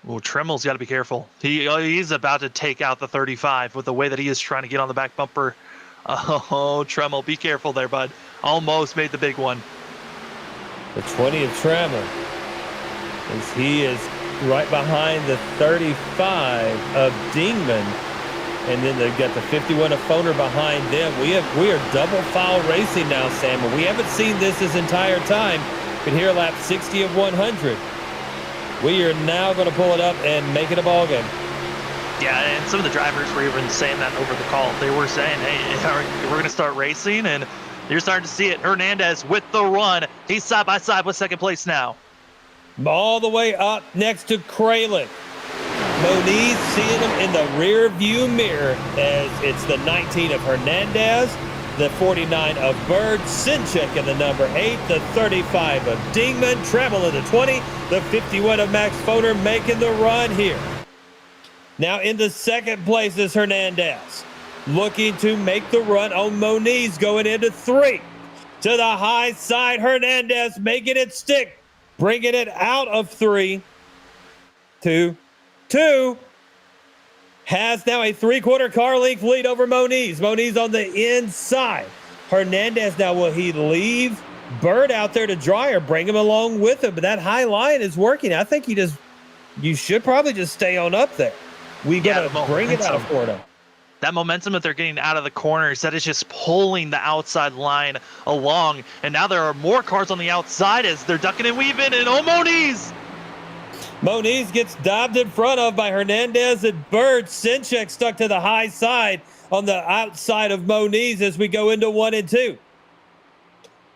Well, Tremmel's got to be careful. He's about to take out the 35 with the way that he is trying to get on the back bumper. Oh, Tremmel, be careful there, bud. Almost made the big one. The 20 of Tremmel, as he is right behind the 35 of Dingman. And then they've got the 51 of Foner behind them. We are double file racing now, Sam. And we haven't seen this entire time. But here, lap 60 of 100. We are now going to pull it up and make it a ball game. Yeah, and some of the drivers were even saying that over the call. They were saying, hey, we're going to start racing, and you're starting to see it. Hernandez with the run. He's side by side with second place now. All the way up next to Kralik. Moniz seeing him in the rear view mirror as it's the 19 of Hernandez, the 49 of Bird, Sinchek in the number 8, the 35 of Dingman, Tremmel in the 20, the 51 of Max Foner making the run here. Now in the second place is Hernandez, looking to make the run on Moniz going into 3. To the high side, Hernandez making it stick, bringing it out of 3 to 2. Has now a 3/4 car length lead over Moniz. Moniz on the inside. Hernandez now, will he leave Bird out there to dry or bring him along with him? But that high line is working. I think you should probably just stay on up there. We got to bring it out of Florida. That momentum that they're getting out of the corners, that is just pulling the outside line along. And now there are more cars on the outside as they're ducking and weaving. And Moniz! Moniz gets dobbed in front of by Hernandez and Bird. Sinchek stuck to the high side on the outside of Moniz as we go into 1 and 2.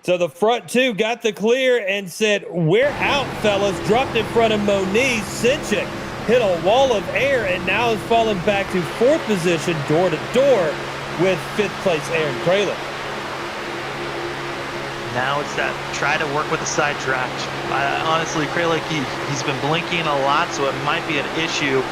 So the front 2 got the clear and said, we're out, fellas. Dropped in front of Moniz. Sinchek hit a wall of air and now is falling back to 4th position, door to door with 5th place Aaron Kralik. Now it's that try to work with the side draft. Honestly, Kralik, he's been blinking a lot, so it might be an issue.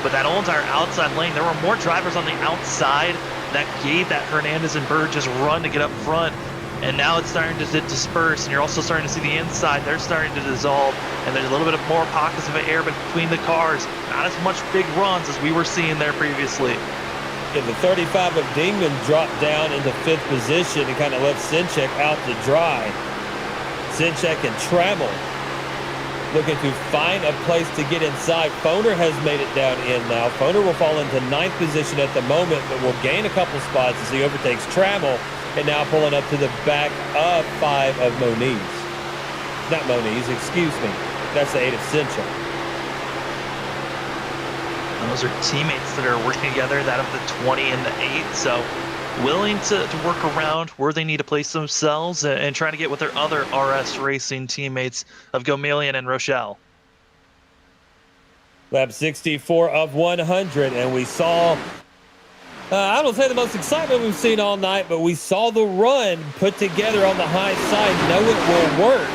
But that whole entire outside lane, there were more drivers on the outside that gave that Hernandez and Bird just run to get up front. And now it's starting to disperse, and you're also starting to see the inside. They're starting to dissolve, and there's a little bit of more pockets of air between the cars. Not as much big runs as we were seeing there previously. And the 35 of Dingman dropped down into 5th position and kind of left Sinchek out to dry. Sinchek and Trammell looking to find a place to get inside. Foner has made it down in now. Foner will fall into 9th position at the moment, but will gain a couple spots as he overtakes Trammell and now pulling up to the back of 5 of Moniz. Not Moniz, excuse me. That's the 8 of Sinchek. Those are teammates that are working together, that of the 20 and the 8. So willing to work around where they need to place themselves and trying to get with their other RS Racing teammates of Gomelian and Rochelle. Lap 64 of 100, and we saw, I don't say the most excitement we've seen all night, but we saw the run put together on the high side. Know it will work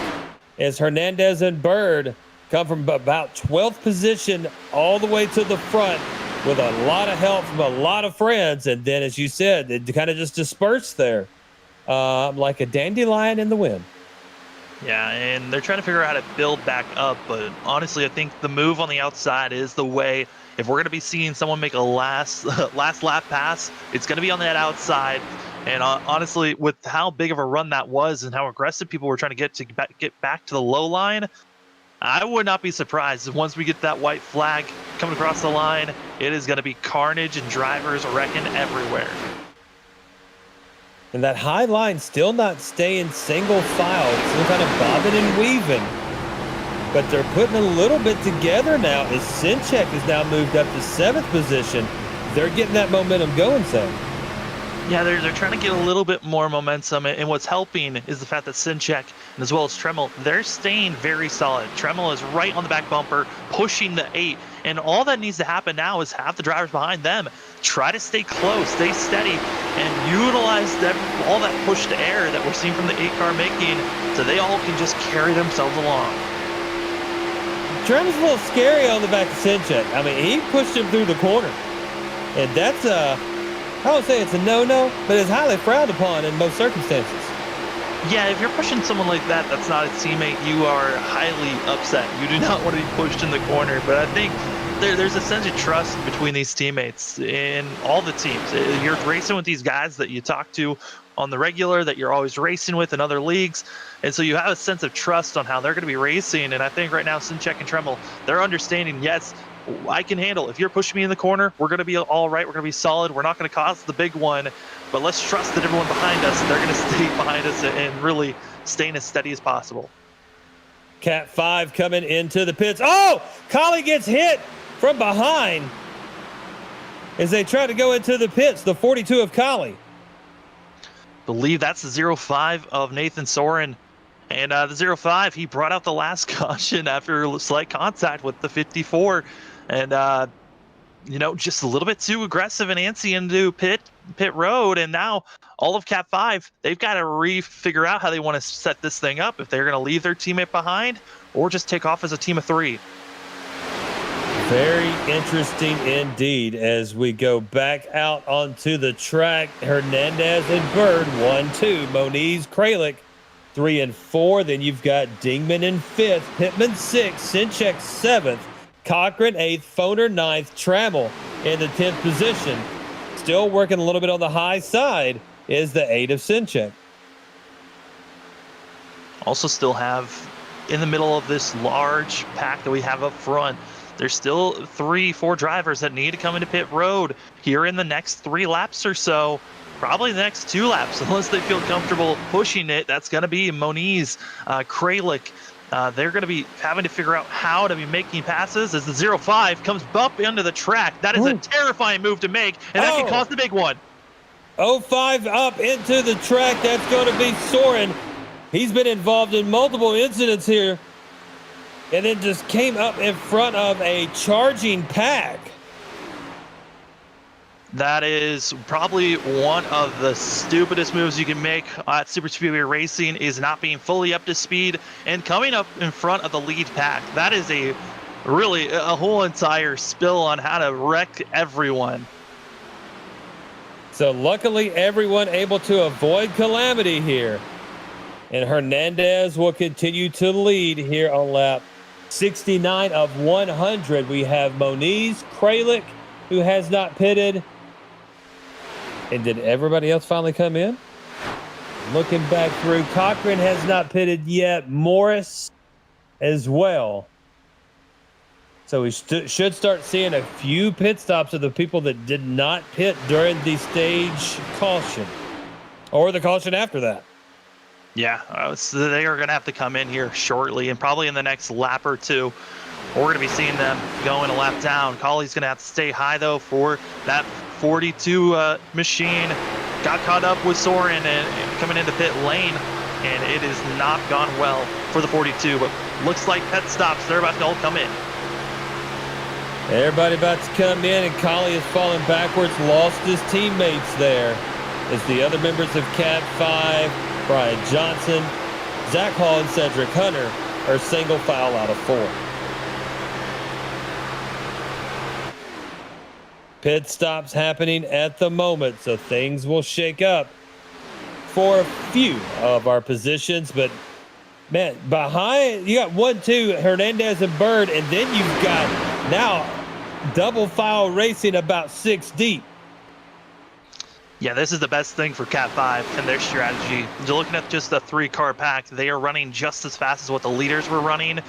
as Hernandez and Bird come from about 12th position all the way to the front with a lot of help from a lot of friends. And then, as you said, it kind of just dispersed there like a dandelion in the wind. Yeah, and they're trying to figure out how to build back up. But honestly, I think the move on the outside is the way. If we're going to be seeing someone make a last lap pass, it's going to be on that outside. And honestly, with how big of a run that was and how aggressive people were trying to get back to the low line, I would not be surprised if once we get that white flag coming across the line, it is going to be carnage and drivers wrecking everywhere. And that high line still not staying single file. It's still kind of bobbing and weaving. But they're putting a little bit together now as Sinchek has now moved up to 7th position. They're getting that momentum going, Sam. Yeah, they're trying to get a little bit more momentum, and what's helping is the fact that Sinchek and as well as Tremmel, they're staying very solid. Tremmel is right on the back bumper, pushing the 8, and all that needs to happen now is have the drivers behind them try to stay close, stay steady, and utilize all that pushed air that we're seeing from the 8-car making so they all can just carry themselves along. Tremmel's a little scary on the back of Sinchek. I mean, he pushed him through the corner, and that's I don't say it's a no-no, but it's highly frowned upon in most circumstances. Yeah, if you're pushing someone like that, that's not a teammate, you are highly upset. You do not want to be pushed in the corner. But I think there's a sense of trust between these teammates in all the teams. You're racing with these guys that you talk to on the regular, that you're always racing with in other leagues. And so you have a sense of trust on how they're going to be racing. And I think right now, Sinchek and Tremmel, they're understanding, yes, I can handle. If you're pushing me in the corner, we're going to be all right. We're going to be solid. We're not going to cause the big one. But let's trust that everyone behind us, they're going to stay behind us and really staying as steady as possible. Cat 5 coming into the pits. Oh, Collie gets hit from behind as they try to go into the pits. The 42 of Collie. Believe that's the 05 of Nathan Soren. And the 05, he brought out the last caution after slight contact with the 54. And, just a little bit too aggressive and antsy into pit road. And now all of Cat 5, they've got to figure out how they want to set this thing up, if they're going to leave their teammate behind or just take off as a team of 3. Very interesting indeed as we go back out onto the track. Hernandez and Bird, 1-2. Moniz, Kralik, 3 and 4. Then you've got Dingman in 5th, Pittman 6th, Sinchek 7th, Cochran 8th, Foner 9th, Trammell in the 10th position. Still working a little bit on the high side is the 8 of Sinchek. Also still have in the middle of this large pack that we have up front, there's still 3-4 drivers that need to come into pit road here in the next 3 laps or so. Probably the next 2 laps, unless they feel comfortable pushing it. That's going to be Moniz, Kralik. They're going to be having to figure out how to be making passes as the 05 comes up into the track. That is a terrifying move to make, and that can cost the big one. 05 up into the track. That's going to be Soren. He's been involved in multiple incidents here, and then just came up in front of a charging pack. That is probably one of the stupidest moves you can make at Super Speedway Racing, is not being fully up to speed and coming up in front of the lead pack. That is a whole entire spill on how to wreck everyone. So luckily everyone able to avoid calamity here. And Hernandez will continue to lead here on lap 69 of 100. We have Moniz, Kralik, who has not pitted. And did everybody else finally come in? Looking back through, Cochran has not pitted yet. Morris as well. So we should start seeing a few pit stops of the people that did not pit during the stage caution. Or the caution after that. Yeah, so they are going to have to come in here shortly, and probably in the next lap or two. We're going to be seeing them going a lap down. Colley's going to have to stay high, though, for that 42 machine. Got caught up with Soren and coming into pit lane, and it has not gone well for the 42. But looks like pit stops. They're about to all come in. Everybody about to come in, and Colley is falling backwards. Lost his teammates there. As the other members of Cat 5, Brian Johnson, Zach Hall, and Cedric Hunter are single foul out of 4. Pit stops happening at the moment, so things will shake up for a few of our positions. But, man, behind, you got 1-2, Hernandez and Bird, and then you've got now double foul racing about 6 deep. Yeah, this is the best thing for Cat 5 and their strategy. You're looking at just a 3-car pack. They are running just as fast as what the leaders were running,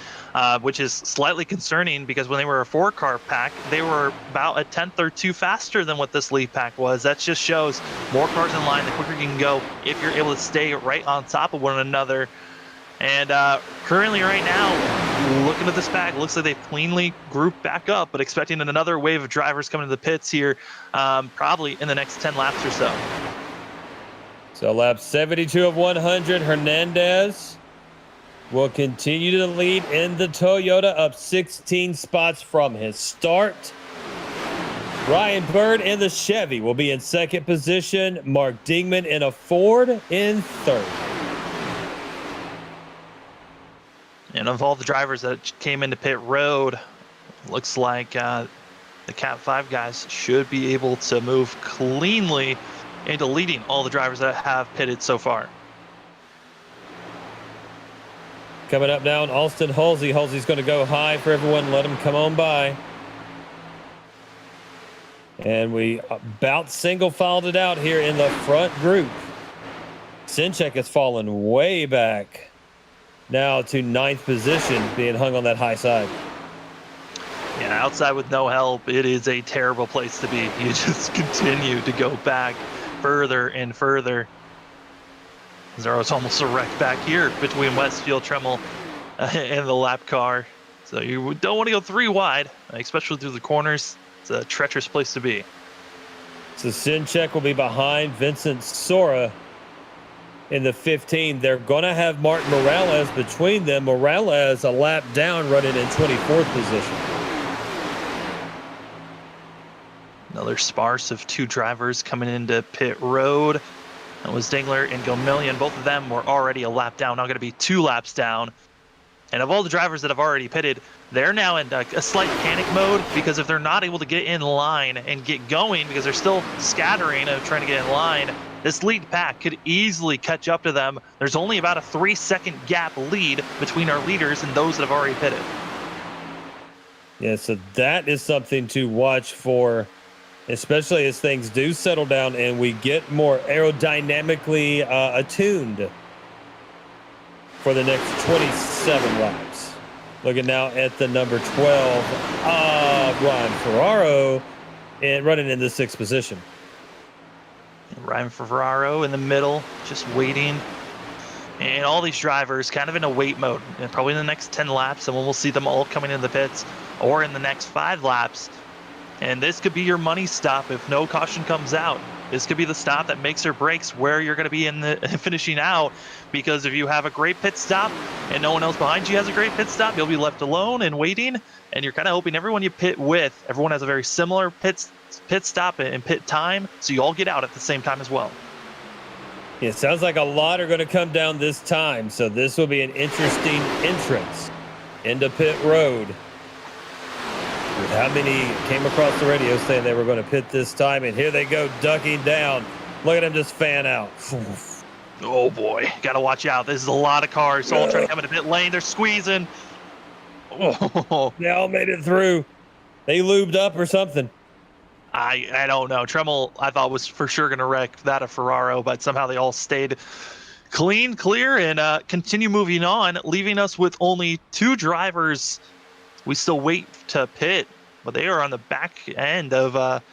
which is slightly concerning because when they were a 4-car pack, they were about a tenth or two faster than what this lead pack was. That just shows more cars in line, the quicker you can go if you're able to stay right on top of one another. And currently right now, looking at this pack, looks like they've cleanly grouped back up, but expecting another wave of drivers coming to the pits here, probably in the next 10 laps or so. So lap 72 of 100, Hernandez will continue to lead in the Toyota, up 16 spots from his start. Ryan Bird in the Chevy will be in second position. Mark Dingman in a Ford in third. And of all the drivers that came into pit road, looks like the Cat 5 guys should be able to move cleanly into leading all the drivers that have pitted so far. Coming up now, Austin Halsey. Halsey's going to go high for everyone. Let him come on by. And we about single filed it out here in the front group. Sinchek has fallen way back now to 9th position, being hung on that high side. Yeah, outside with no help, it is a terrible place to be. You just continue to go back further and further. There was almost a wreck back here between Westfield, Tremmel, and the lap car. So you don't want to go 3 wide, especially through the corners. It's a treacherous place to be. So Sinchek will be behind Vincent Sora in the 15. They're going to have Martin Morales between them. Morales a lap down, running in 24th position. Another sparse of 2 drivers coming into pit road. That was Dingler and Gomillion. Both of them were already a lap down, now going to be 2 laps down. And of all the drivers that have already pitted, they're now in a slight panic mode, because if they're not able to get in line and get going, because they're still scattering of trying to get in line, this lead pack could easily catch up to them. There's only about a 3-second gap lead between our leaders and those that have already pitted. Yeah, so that is something to watch for, especially as things do settle down and we get more aerodynamically attuned for the next 27 laps. Looking now at the number 12, Ryan Ferraro, and running in the 6th position. Ryan Ferraro in the middle, just waiting. And all these drivers kind of in a wait mode. And probably in the next 10 laps, and we'll see them all coming in the pits, or in the next 5 laps. And this could be your money stop if no caution comes out. This could be the stop that makes or breaks where you're going to be in the finishing out, because if you have a great pit stop and no one else behind you has a great pit stop, you'll be left alone and waiting. And you're kind of hoping everyone you pit with, everyone has a very similar pit stop and pit time, so you all get out at the same time as well. Yeah, it sounds like a lot are going to come down this time, so this will be an interesting entrance into pit road. With how many came across the radio saying they were going to pit this time, and here they go ducking down. Look at them just fan out. Oh boy, gotta watch out. This is a lot of cars all trying to come into pit lane. They're squeezing. Oh, They all made it through. They lubed up or something. I don't know. Tremmel, I thought, was for sure going to wreck that of Ferraro, but somehow they all stayed clear, and continue moving on, leaving us with only 2 drivers. We still wait to pit, but they are on the back end of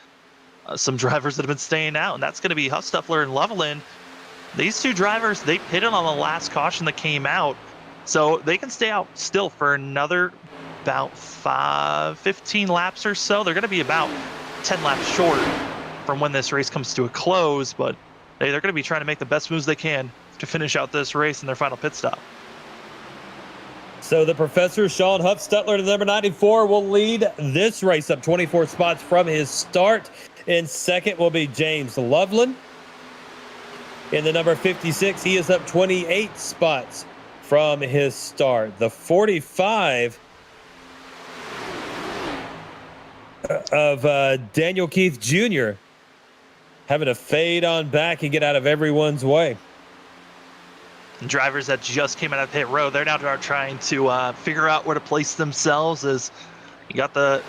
some drivers that have been staying out, and that's going to be Huffstuffler and Loveland. These 2 drivers, they pitted on the last caution that came out, so they can stay out still for another about 15 laps or so. They're going to be about 10 laps short from when this race comes to a close, but they're going to be trying to make the best moves they can to finish out this race in their final pit stop. So the professor, Sean Huffstutler, to number 94, will lead this race up 24 spots from his start. In second will be James Loveland. In the number 56, he is up 28 spots from his start. The 45 of Daniel Keith Jr. having to fade on back and get out of everyone's way. Drivers that just came out of pit road, they're now trying to figure out where to place themselves, as you got the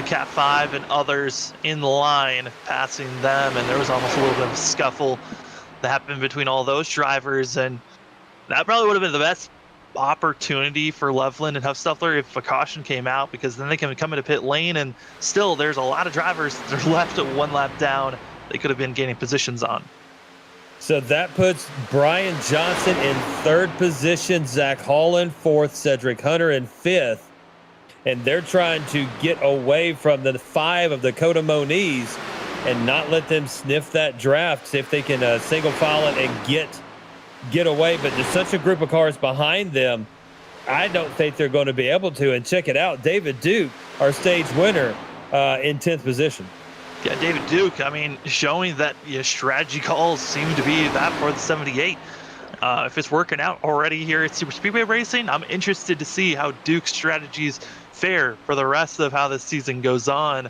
Cat 5 and others in line passing them, and there was almost a little bit of a scuffle that happened between all those drivers, and that probably would have been the best opportunity for Loveland and Huffstuffler if a caution came out, because then they can come into pit lane, and still there's a lot of drivers that are left at 1 lap down they could have been gaining positions on. So that puts Brian Johnson in 3rd position, Zach Hall in 4th, Cedric Hunter in 5th. And they're trying to get away from the 5 of Dakota Moniz and not let them sniff that draft, see if they can single file it and get away. But there's such a group of cars behind them, I don't think they're going to be able to. And check it out, David Duke, our stage winner, in 10th position. Yeah, David Duke, I mean, showing that strategy calls seem to be that for the 78. If it's working out already here at Super Speedway Racing, I'm interested to see how Duke's strategies fare for the rest of how this season goes on.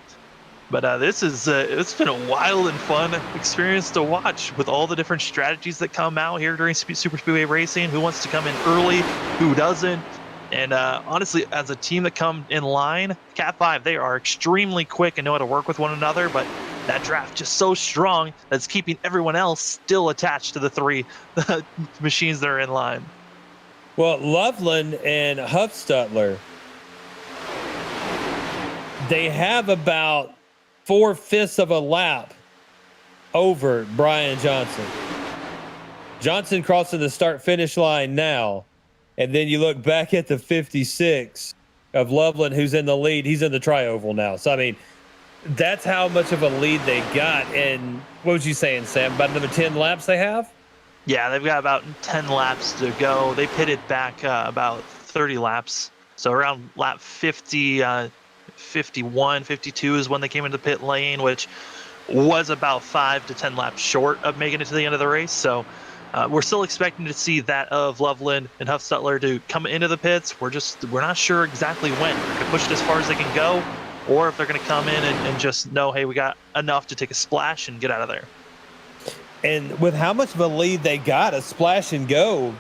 But this is it's been a wild and fun experience to watch with all the different strategies that come out here during Super Speedway Racing. Who wants to come in early, who doesn't? And honestly, as a team that come in line, Cat 5, they are extremely quick and know how to work with one another, but that draft just so strong that's keeping everyone else still attached to the three machines that are in line. Well, Loveland and Huffstutler, they have about 4/5 of a lap over Brian Johnson. Johnson crossing the start-finish line now. And then you look back at the 56 of Loveland, who's in the lead. He's in the tri-oval now. So, I mean, that's how much of a lead they got. And what was you saying, Sam? About another 10 laps they have? Yeah, they've got about 10 laps to go. They pitted back about 30 laps. So around lap 50, 51, 52 is when they came into the pit lane, which was about 5 to 10 laps short of making it to the end of the race. So we're still expecting to see that of Loveland and Huffstutler to come into the pits. We're not sure exactly when. They're going to push it as far as they can go, or if they're going to come in and just know, hey, we got enough to take a splash and get out of there. And with how much of a lead they got, a splash and go,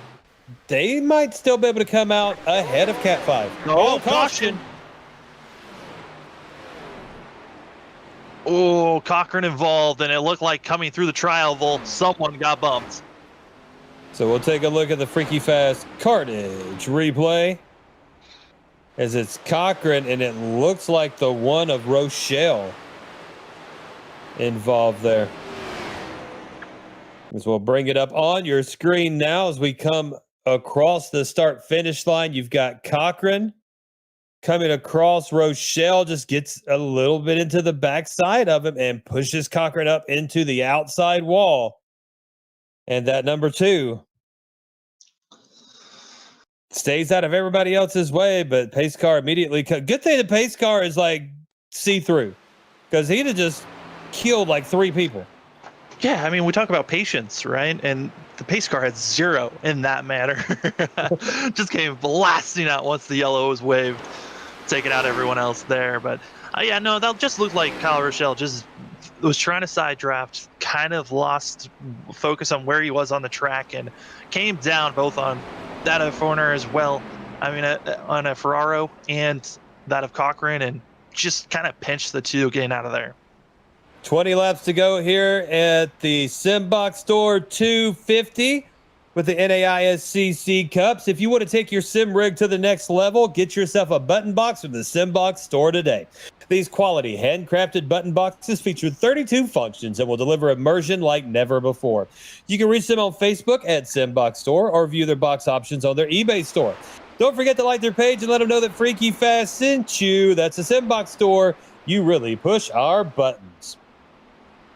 they might still be able to come out ahead of Cat 5. Oh, caution. Oh, Cochran involved, and it looked like coming through the tri-oval, someone got bumped. So we'll take a look at the Freaky Fast Carnage replay as it's Cochran, and it looks like the one of Rochelle involved there. As we'll bring it up on your screen now as we come across the start-finish line. You've got Cochran coming across. Rochelle just gets a little bit into the backside of him and pushes Cochran up into the outside wall. And that number 2 stays out of everybody else's way, but pace car immediately. Good thing the pace car is like see-through, because he'd have just killed like 3 people. Yeah, I mean, we talk about patience, right? And the pace car had 0 in that matter. Just came blasting out once the yellow was waved, taking out everyone else there. But yeah, no, that just looked like Kyle Rochelle just was trying to side draft, kind of lost focus on where he was on the track, and came down both on that of Forner as well. I mean, on a Ferraro and that of Cochran, and just kind of pinched the two getting out of there. 20 laps to go here at the Simbox store 250 with the NAISCC Cups. If you want to take your sim rig to the next level, get yourself a button box from the Simbox store today. These quality handcrafted button boxes feature 32 functions and will deliver immersion like never before. You can reach them on Facebook at Simbox Store or view their box options on their eBay store. Don't forget to like their page and let them know that Freaky Fast sent you. That's the Simbox Store. You really push our buttons.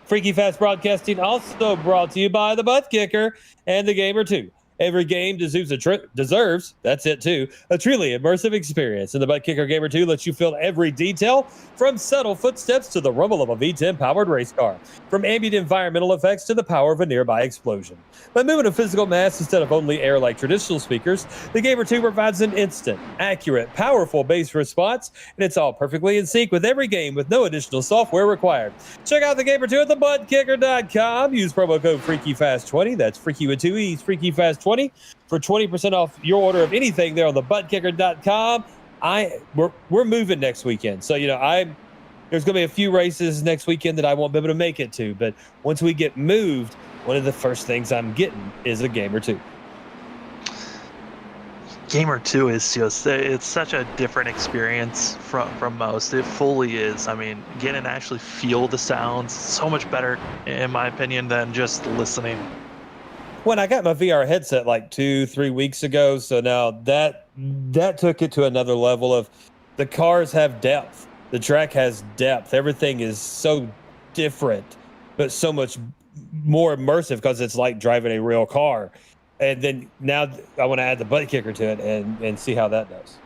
Freaky Fast Broadcasting also brought to you by the ButtKicker and the Gamer 2. Every game deserves, that's it too, a truly immersive experience. And the ButtKicker Gamer 2 lets you feel every detail, from subtle footsteps to the rumble of a V10 powered race car, from ambient environmental effects to the power of a nearby explosion. By moving to physical mass instead of only air like traditional speakers, the Gamer 2 provides an instant, accurate, powerful bass response, and it's all perfectly in sync with every game with no additional software required. Check out the Gamer 2 at thebuttkicker.com. Use promo code FreakyFast20. That's Freaky with 2 E's, FreakyFast20 for 20% off your order of anything there on the ButtKicker.com. We're moving next weekend, so there's going to be a few races next weekend that I won't be able to make it to. But once we get moved, one of the first things I'm getting is a Gamer 2. Gamer 2 is just, it's such a different experience from most. It fully is. I mean, getting to actually feel the sounds, so much better, in my opinion, than just listening. When I got my VR headset like 2-3 weeks ago, so now that took it to another level of the cars have depth. The track has depth. Everything is so different, but so much more immersive because it's like driving a real car. And then now I want to add the ButtKicker to it and see how that does.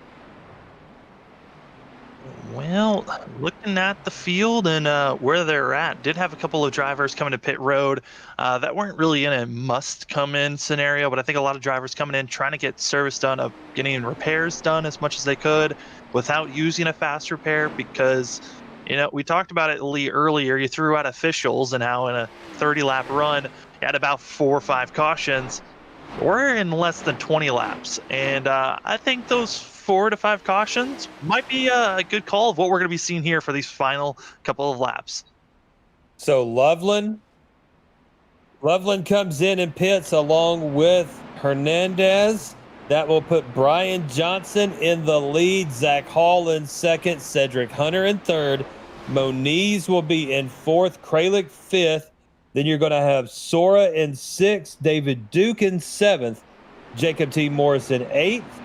Well, looking at the field and where they're at, did have a couple of drivers coming to pit road that weren't really in a must-come-in scenario, but I think a lot of drivers coming in trying to get service done, of getting repairs done as much as they could without using a fast repair, because We talked about it, Lee, earlier. You threw out officials and how in a 30-lap run, you had about 4 or 5 cautions. We're in less than 20 laps, and I think those 4 to 5 cautions might be a good call of what we're going to be seeing here for these final couple of laps. So Loveland comes in and pits along with Hernandez. That will put Brian Johnson in the lead, Zach Hall in second, Cedric Hunter in third. Moniz will be in fourth, Kralik fifth. Then you're going to have Sora in sixth, David Duke in seventh, Jacob T. Morris in eighth,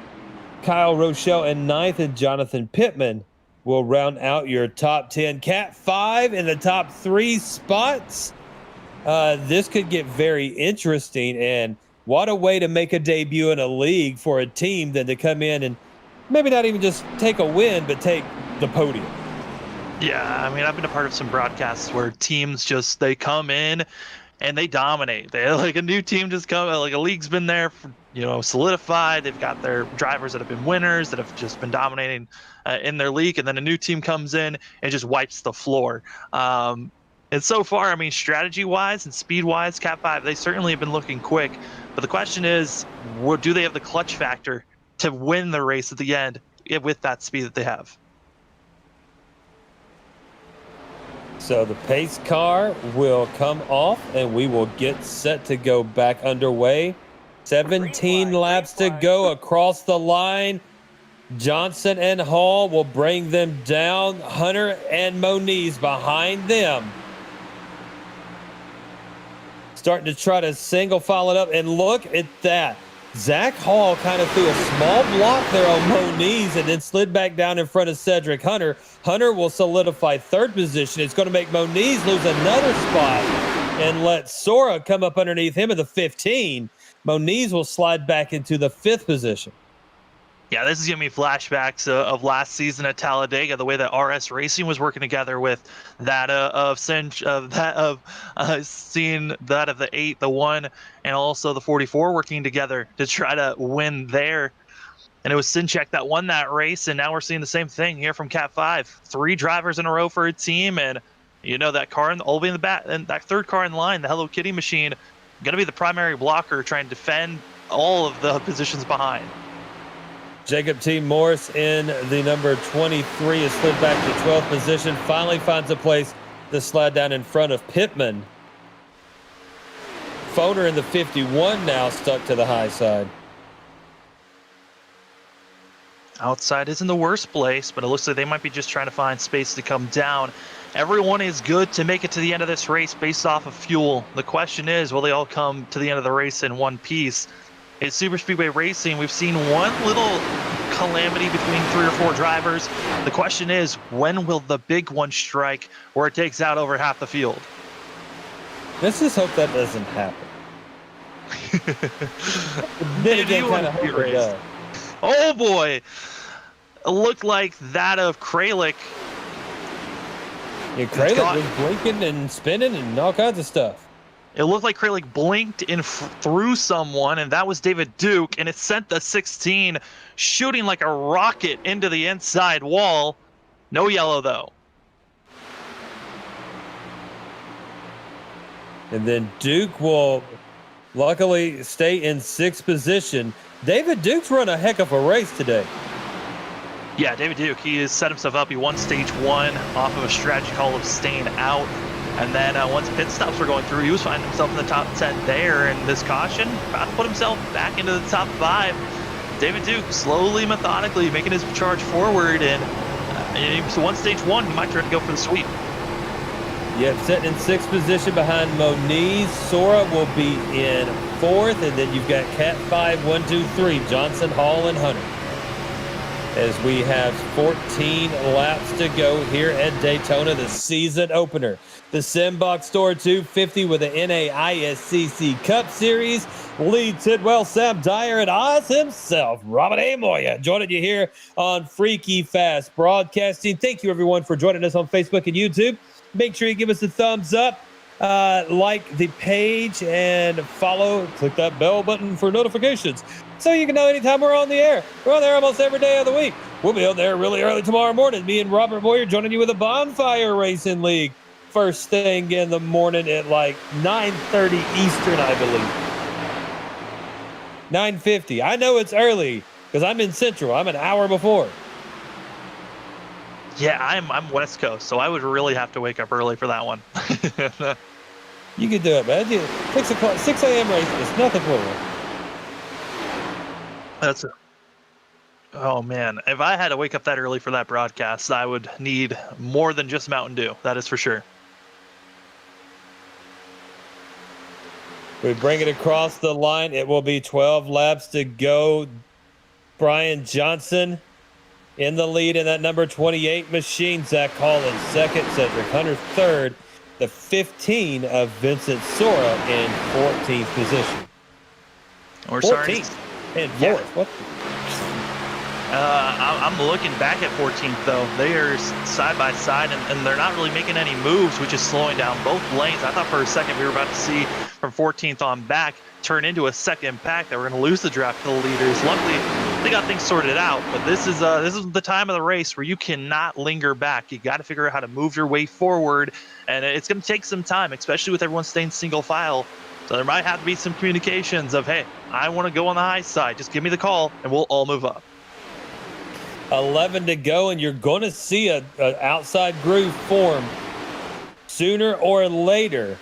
Kyle Rochelle in ninth, and Jonathan Pittman will round out your top 10. Cat 5 in the top 3 spots. This could get very interesting, and what a way to make a debut in a league for a team than to come in and maybe not even just take a win, but take the podium. Yeah, I mean, I've been a part of some broadcasts where teams they come in and they dominate. They like a new team just come, like a league's been there, solidified. They've got their drivers that have been winners that have just been dominating in their league, and then a new team comes in and just wipes the floor. And so far, I mean, strategy-wise and speed-wise, Cat 5, they certainly have been looking quick. But the question is, do they have the clutch factor to win the race at the end with that speed that they have? So the pace car will come off, and we will get set to go back underway. 17 laps to go across the line. Johnson and Hall will bring them down. Hunter and Moniz behind them. Starting to try to single file it up, and look at that. Zach Hall kind of threw a small block there on Moniz and then slid back down in front of Cedric Hunter. Hunter will solidify third position. It's going to make Moniz lose another spot and let Sora come up underneath him at the 15. Moniz will slide back into the 5th position. Yeah, this is giving me flashbacks of last season at Talladega, the way that RS Racing was working together with that seeing that of the 8, the 1, and also the 44 working together to try to win there. And it was Sinchek that won that race, and now we're seeing the same thing here from Cat 5. 3 drivers in a row for a team, and that car all the way in the back, and that third car in line, the Hello Kitty machine, going to be the primary blocker trying to defend all of the positions behind. Jacob T. Morris in the number 23 is slid back to 12th position. Finally finds a place to slide down in front of Pittman. Foner in the 51 now stuck to the high side. Outside isn't the worst place, but it looks like they might be just trying to find space to come down. Everyone is good to make it to the end of this race based off of fuel. The question is, will they all come to the end of the race in one piece? It's Super Speedway Racing. We've seen one little calamity between 3 or 4 drivers. The question is, when will the big one strike where it takes out over half the field? Let's just hope that doesn't happen. Then again, kind of hope it does. Oh boy! It looked like that of Kralik. Yeah, Kralik was blinking and spinning and all kinds of stuff. It looked like Kralik blinked in through someone, and that was David Duke, and it sent the 16 shooting like a rocket into the inside wall. No yellow, though. And then Duke will luckily stay in 6th position. David Duke's run a heck of a race today. Yeah, David Duke, he has set himself up. He won stage 1 off of a strategy call of staying out. And then once pit stops were going through, he was finding himself in the top 10 there. And this caution, about to put himself back into the top 5. David Duke slowly, methodically making his charge forward. And so once stage 1, he might try to go for the sweep. Yep, sitting in 6th position behind Moniz. Sora will be in 4th. And then you've got Cat 5, 1, 2, 3, Johnson, Hall, and Hunter. As we have 14 laps to go here at Daytona, the season opener. The Simbox Store 250 with the NAISCC Cup Series. Lee Tidwell, Sam Dyer, and Oz himself, Robert A. Moya, joining you here on Freaky Fast Broadcasting. Thank you, everyone, for joining us on Facebook and YouTube. Make sure you give us a thumbs up, like the page, and follow. Click that bell button for notifications so you can know anytime we're on the air. We're on there almost every day of the week. We'll be out there really early tomorrow morning. Me and Robert Boyer joining you with a Bonfire Racing League. First thing in the morning at like 9:30 Eastern, I believe. 9:50. I know it's early because I'm in Central. I'm an hour before. Yeah, I'm West Coast, so I would really have to wake up early for that one. You can do it, man. 6 a.m. race is nothing for you. Oh man, if I had to wake up that early for that broadcast, I would need more than just Mountain Dew. That is for sure. We bring it across the line. It will be 12 laps to go. Brian Johnson in the lead in that number 28 machine. Zach Hall in second. Cedric Hunter third. The 15 of Vincent Sora in 14th position. We're 14th and fourth. Yeah. What? I'm looking back at 14th though. They are side by side, and they're not really making any moves, which is slowing down both lanes. I thought for a second we were about to see from 14th on back turn into a second pack that we're going to lose the draft to the leaders. Luckily, they got things sorted out. But this is the time of the race where you cannot linger back. You got to figure out how to move your way forward, and it's going to take some time, especially with everyone staying single file. So there might have to be some communications of, hey, I want to go on the high side. Just give me the call, and we'll all move up. 11 to go, and you're going to see an outside groove form sooner or later.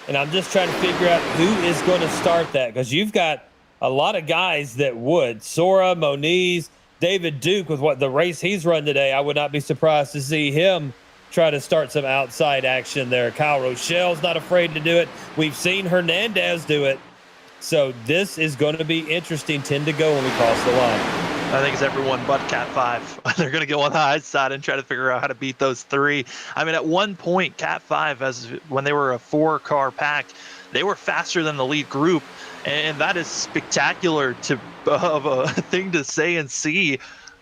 And I'm just trying to figure out who is going to start that, because you've got a lot of guys that would. Sora, Moniz, David Duke, with what the race he's run today, I would not be surprised to see him try to start some outside action there. Kyle Rochelle's not afraid to do it. We've seen Hernandez do it. So this is going to be interesting. 10 to go when we cross the line. I think it's everyone but Cat 5. They're going to go on the high side and try to figure out how to beat those three. I mean, at one point, Cat 5, when they were a 4-car pack, they were faster than the lead group. And that is spectacular of a thing to say and see.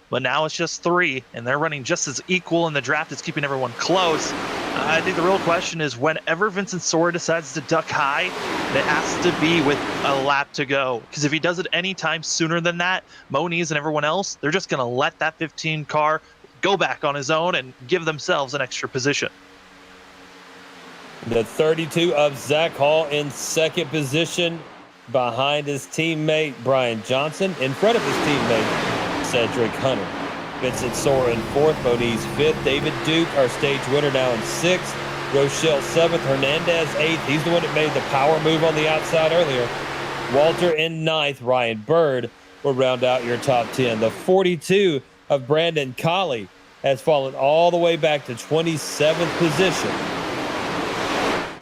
But now it's just 3, and they're running just as equal, and the draft is keeping everyone close. I think the real question is, whenever Vincent Sora decides to duck high, it has to be with a lap to go. Because if he does it any time sooner than that, Moniz and everyone else, they're just going to let that 15 car go back on his own and give themselves an extra position. The 32 of Zach Hall in second position behind his teammate Brian Johnson, in front of his teammate Cedric Hunter. Vincent Sora in fourth, Moniz fifth, David Duke, our stage winner, now in sixth, Rochelle seventh, Hernandez eighth. He's the one that made the power move on the outside earlier. Walter in ninth, Ryan Bird will round out your top 10. The 42 of Brandon Colley has fallen all the way back to 27th position.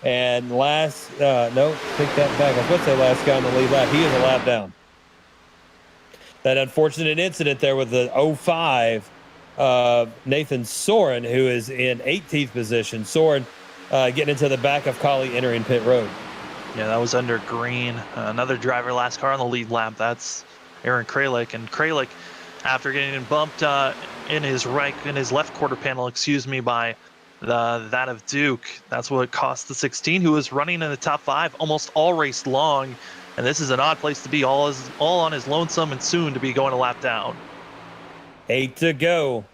And pick that back. I was going to say last guy on the lead lap. He is a lap down. That unfortunate incident there with the 05 Nathan Soren, who is in 18th position. Soren getting into the back of Colley entering pit road. Yeah, that was under green. Another driver last car on the lead lap. That's Aaron Kralik. And Kralik, after getting bumped in his left quarter panel, by that of Duke, that's what cost the 16, who was running in the top 5 almost all race long. And this is an odd place to be, all on his lonesome, and soon to be going a lap down. 8 to go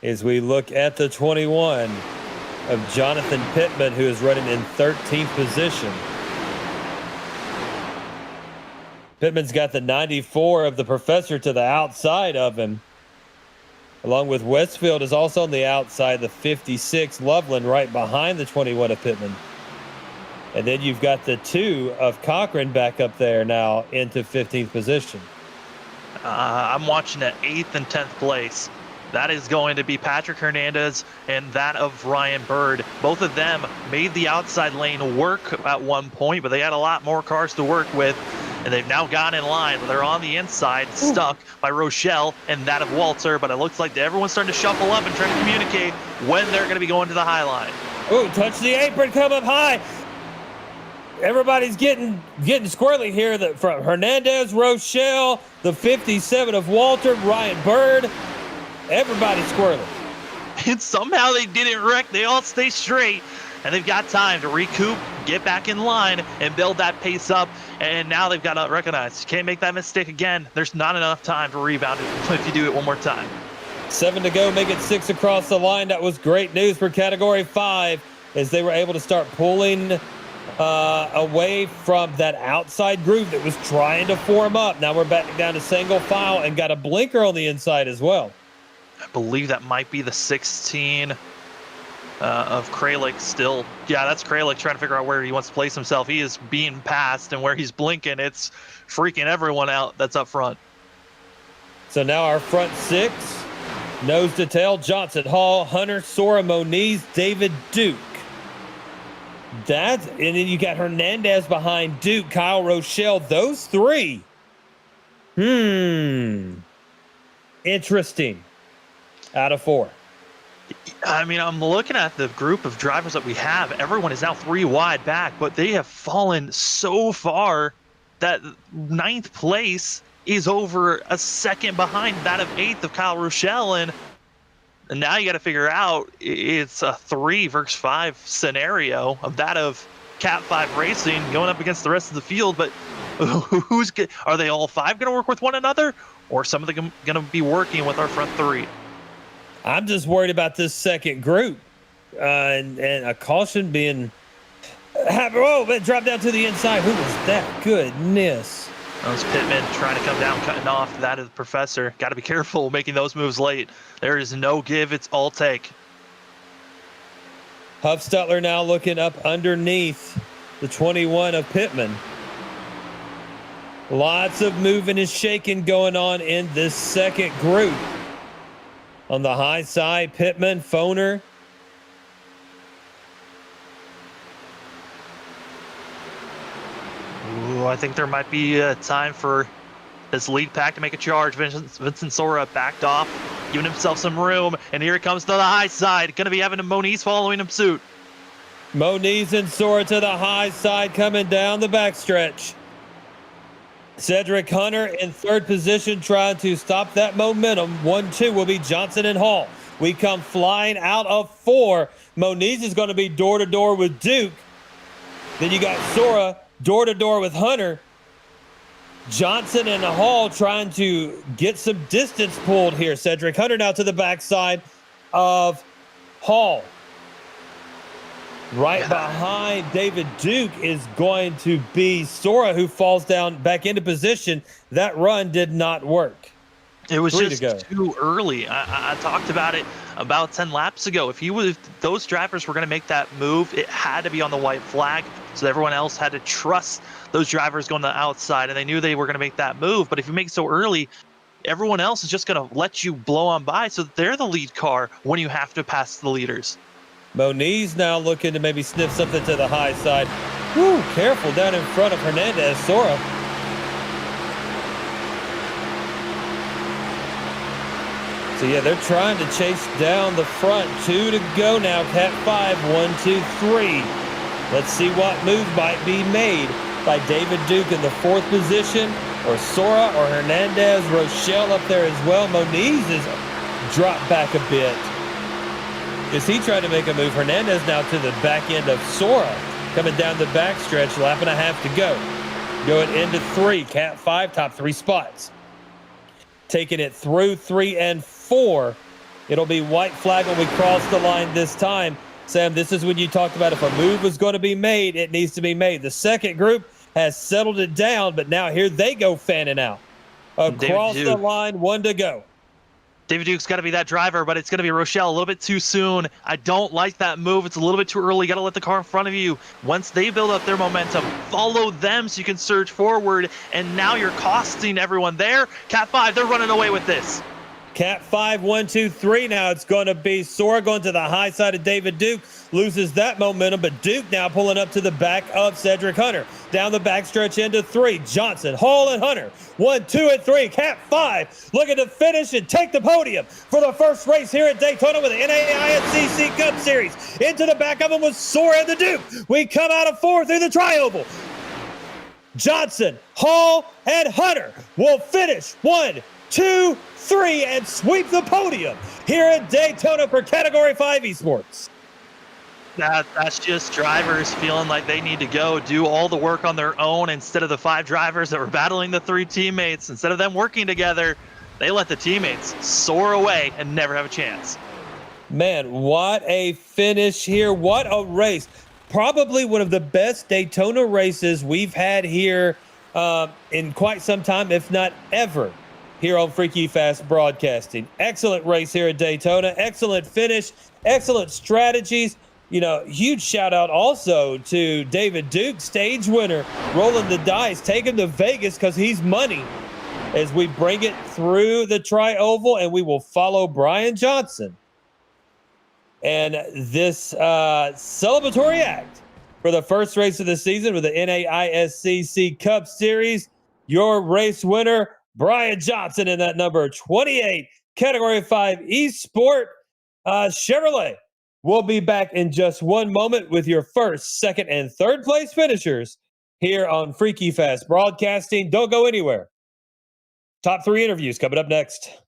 as we look at the 21 of Jonathan Pittman, who is running in 13th position. Pittman's got the 94 of the Professor to the outside of him. Along with Westfield is also on the outside, the 56 Loveland right behind the 21 of Pittman. And then you've got the 2 of Cochran back up there now into 15th position. I'm watching at 8th and 10th place. That is going to be Patrick Hernandez and that of Ryan Bird. Both of them made the outside lane work at one point, but they had a lot more cars to work with. And they've now gone in line. They're on the inside, stuck by Rochelle and that of Walter. But it looks like everyone's starting to shuffle up and trying to communicate when they're going to be going to the high line. Ooh, touch the apron, come up high. Everybody's getting squirrely here. From Hernandez, Rochelle, the 57 of Walter, Ryan Bird. Everybody's squirrely. And somehow they didn't wreck. They all stay straight. and they've got time to recoup, get back in line, and build that pace up. And now they've got to recognize you can't make that mistake again. There's not enough time to rebound it if you do it one more time. 7 to go, make it 6 across the line. That was great news for Category 5 as they were able to start pulling away from that outside group that was trying to form up. Now we're back down to single file and got a blinker on the inside as well. I believe that might be the 16 of Kralik still. Yeah, that's Kralik trying to figure out where he wants to place himself. He is being passed, and where he's blinking, it's freaking everyone out that's up front. So now our front 6, nose to tail, Johnson, Hall, Hunter, Sora, Moniz, David, Duke. And then you got Hernandez behind Duke, Kyle, Rochelle. Those 3. Interesting. Out of 4. I mean, I'm looking at the group of drivers that we have. Everyone is now 3 wide back, but they have fallen so far that 9th place is over a second behind that of 8th of Kyle Rochelle. And now you got to figure out it's a 3 versus 5 scenario of that of Cat 5 Racing going up against the rest of the field. But are they all 5 going to work with one another, or some of them going to be working with our front 3? I'm just worried about this second group and a caution being. Oh, but drop down to the inside. Who was that? Goodness. That was Pittman trying to come down, cutting off. That is the Professor. Got to be careful making those moves late. There is no give. It's all take. Huffstutler now looking up underneath the 21 of Pittman. Lots of moving and shaking going on in this second group. On the high side, Pittman, Foner. Ooh, I think there might be a time for this lead pack to make a charge. Vincent Sora backed off, giving himself some room, and here it comes to the high side. Going to be Evan and Moniz following him suit. Moniz and Sora to the high side, coming down the backstretch. Cedric Hunter in 3rd position, trying to stop that momentum. 1-2 will be Johnson and Hall. We come flying out of 4. Moniz is going to be door-to-door with Duke. Then you got Sora door-to-door with Hunter. Johnson and Hall trying to get some distance pulled here. Cedric Hunter now to the backside of Hall. Right behind David Duke is going to be Sora, who falls down back into position. That run did not work. It was just too early. I talked about it about 10 laps ago. If those drivers were going to make that move, it had to be on the white flag. So everyone else had to trust those drivers going to the outside, and they knew they were going to make that move. But if you make it so early, everyone else is just going to let you blow on by. So they're the lead car when you have to pass the leaders. Moniz now looking to maybe sniff something to the high side. Woo, careful down in front of Hernandez. Sora. So yeah, they're trying to chase down the front. 2 to go now. Cat 5, 1, 2, 3. Let's see what move might be made by David Duke in the 4th position, or Sora or Hernandez. Rochelle up there as well. Moniz is dropped back a bit. Is he trying to make a move? Hernandez now to the back end of Sora, coming down the backstretch, lap and a half to go. Going into 3, Cat 5, top 3 spots. Taking it through 3 and 4. It'll be white flag when we cross the line this time. Sam, this is when you talked about if a move was going to be made, it needs to be made. The second group has settled it down, but now here they go fanning out. Across the line, 1 to go. David Duke's got to be that driver, but it's going to be Rochelle a little bit too soon. I don't like that move. It's a little bit too early. You got to let the car in front of you. Once they build up their momentum, follow them so you can surge forward. And now you're costing everyone there. Cat 5, they're running away with this. Cat 5, 1, 2, 3. Now it's going to be Sora going to the high side of David Duke. Loses that momentum, but Duke now pulling up to the back of Cedric Hunter. Down the backstretch into 3. Johnson, Hall, and Hunter. 1, 2, and 3. Cat 5 looking to finish and take the podium for the first race here at Daytona with the NAISCC Cup Series. Into the back of him was Sora and the Duke. We come out of 4 through the tri-oval. Johnson, Hall, and Hunter will finish 1, 2, 3 and sweep the podium here at Daytona for Category 5 Esports. That's just drivers feeling like they need to go do all the work on their own instead of the 5 drivers that were battling the 3 teammates. Instead of them working together, they let the teammates soar away and never have a chance. Man, what a finish here. What a race. Probably one of the best Daytona races we've had here in quite some time, if not ever, here on Freaky Fast Broadcasting. Excellent race here at Daytona. Excellent finish. Excellent strategies. You know, huge shout out also to David Duke, stage winner, rolling the dice, taking to Vegas because he's money as we bring it through the tri-oval, and we will follow Brian Johnson and this celebratory act for the first race of the season with the NAISCC Cup Series. Your race winner, Brian Johnson, in that number 28 Category 5 Esport Chevrolet. We'll be back in just one moment with your first, second, and third place finishers here on Freaky Fast Broadcasting. Don't go anywhere. Top 3 interviews coming up next.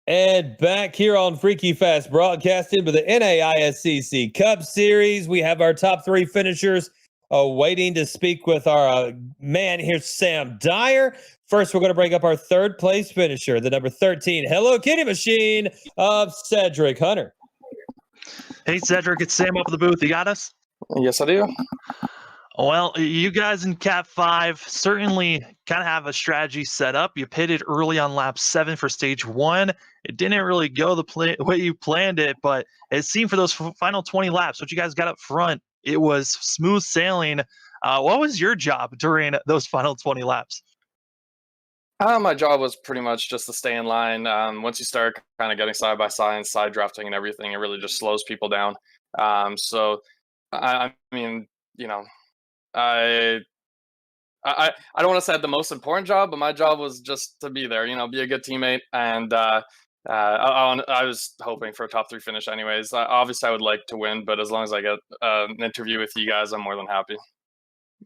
And back here on Freaky Fast Broadcasting with the NAISCC Cup Series, we have our top 3 finishers waiting to speak with our man here, Sam Dyer. First, we're going to bring up our third place finisher, the number 13 Hello Kitty Machine of Cedric Hunter. Hey, Cedric, it's Sam up in the booth. You got us? Yes, I do. Well, you guys in Cat 5 certainly kind of have a strategy set up. You pitted early on lap 7 for stage 1. It didn't really go the way you planned it, but it seemed for those final 20 laps, what you guys got up front, it was smooth sailing. What was your job during those final 20 laps? My job was pretty much just to stay in line. Once you start kind of getting side by side and side drafting and everything, it really just slows people down. So, I mean, you know, I don't want to say I had the most important job, but my job was just to be there, you know, be a good teammate. And I was hoping for a top 3 finish anyways. Obviously, I would like to win, but as long as I get an interview with you guys, I'm more than happy.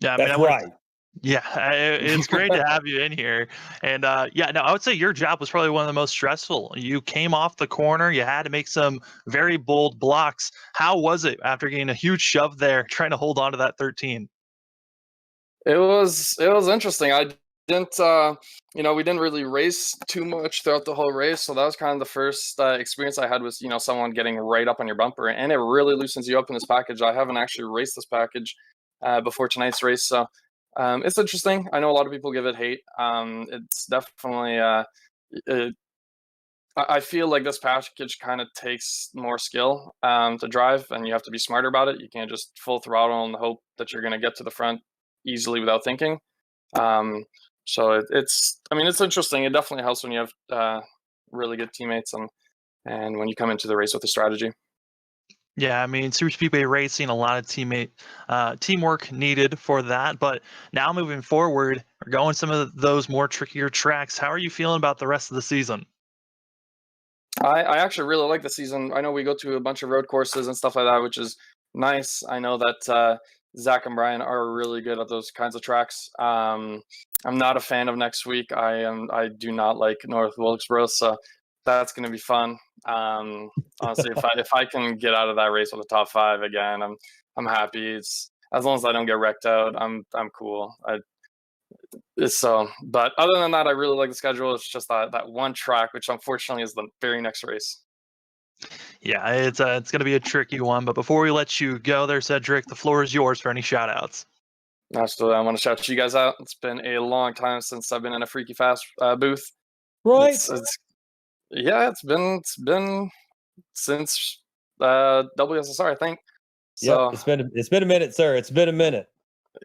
Yeah, That's right. Yeah, it's great to have you in here. And yeah, no, I would say your job was probably one of the most stressful. You came off the corner, you had to make some very bold blocks. How was it after getting a huge shove there, trying to hold on to that 13? It was interesting. I didn't, we didn't really race too much throughout the whole race. So that was kind of the first experience I had was, someone getting right up on your bumper, and it really loosens you up in this package. I haven't actually raced this package before tonight's race, so it's interesting. I know a lot of people give it hate. It's definitely, I feel like this package kind of takes more skill to drive, and you have to be smarter about it. You can't just full throttle and hope that you're going to get to the front easily without thinking. So it's interesting. It definitely helps when you have really good teammates and when you come into the race with a strategy. Yeah, I mean, Super Speedway Racing, a lot of teamwork needed for that. But now moving forward, we're going some of those more trickier tracks. How are you feeling about the rest of the season? I actually really like the season. I know we go to a bunch of road courses and stuff like that, which is nice. I know that Zach and Brian are really good at those kinds of tracks. I'm not a fan of next week. I do not like North Wilkesboro, so that's going to be fun. Honestly, if I can get out of that race with a top 5 again, I'm happy. It's as long as I don't get wrecked out, I'm cool. But other than that, I really like the schedule. It's just that one track, which unfortunately is the very next race. Yeah, it's going to be a tricky one. But before we let you go there, Cedric, the floor is yours for any shout outs. Absolutely. I want to shout you guys out. It's been a long time since I've been in a Freaky Fast booth. Right. It's been since WSSR, I think. So yep, it's been a minute, sir. It's been a minute.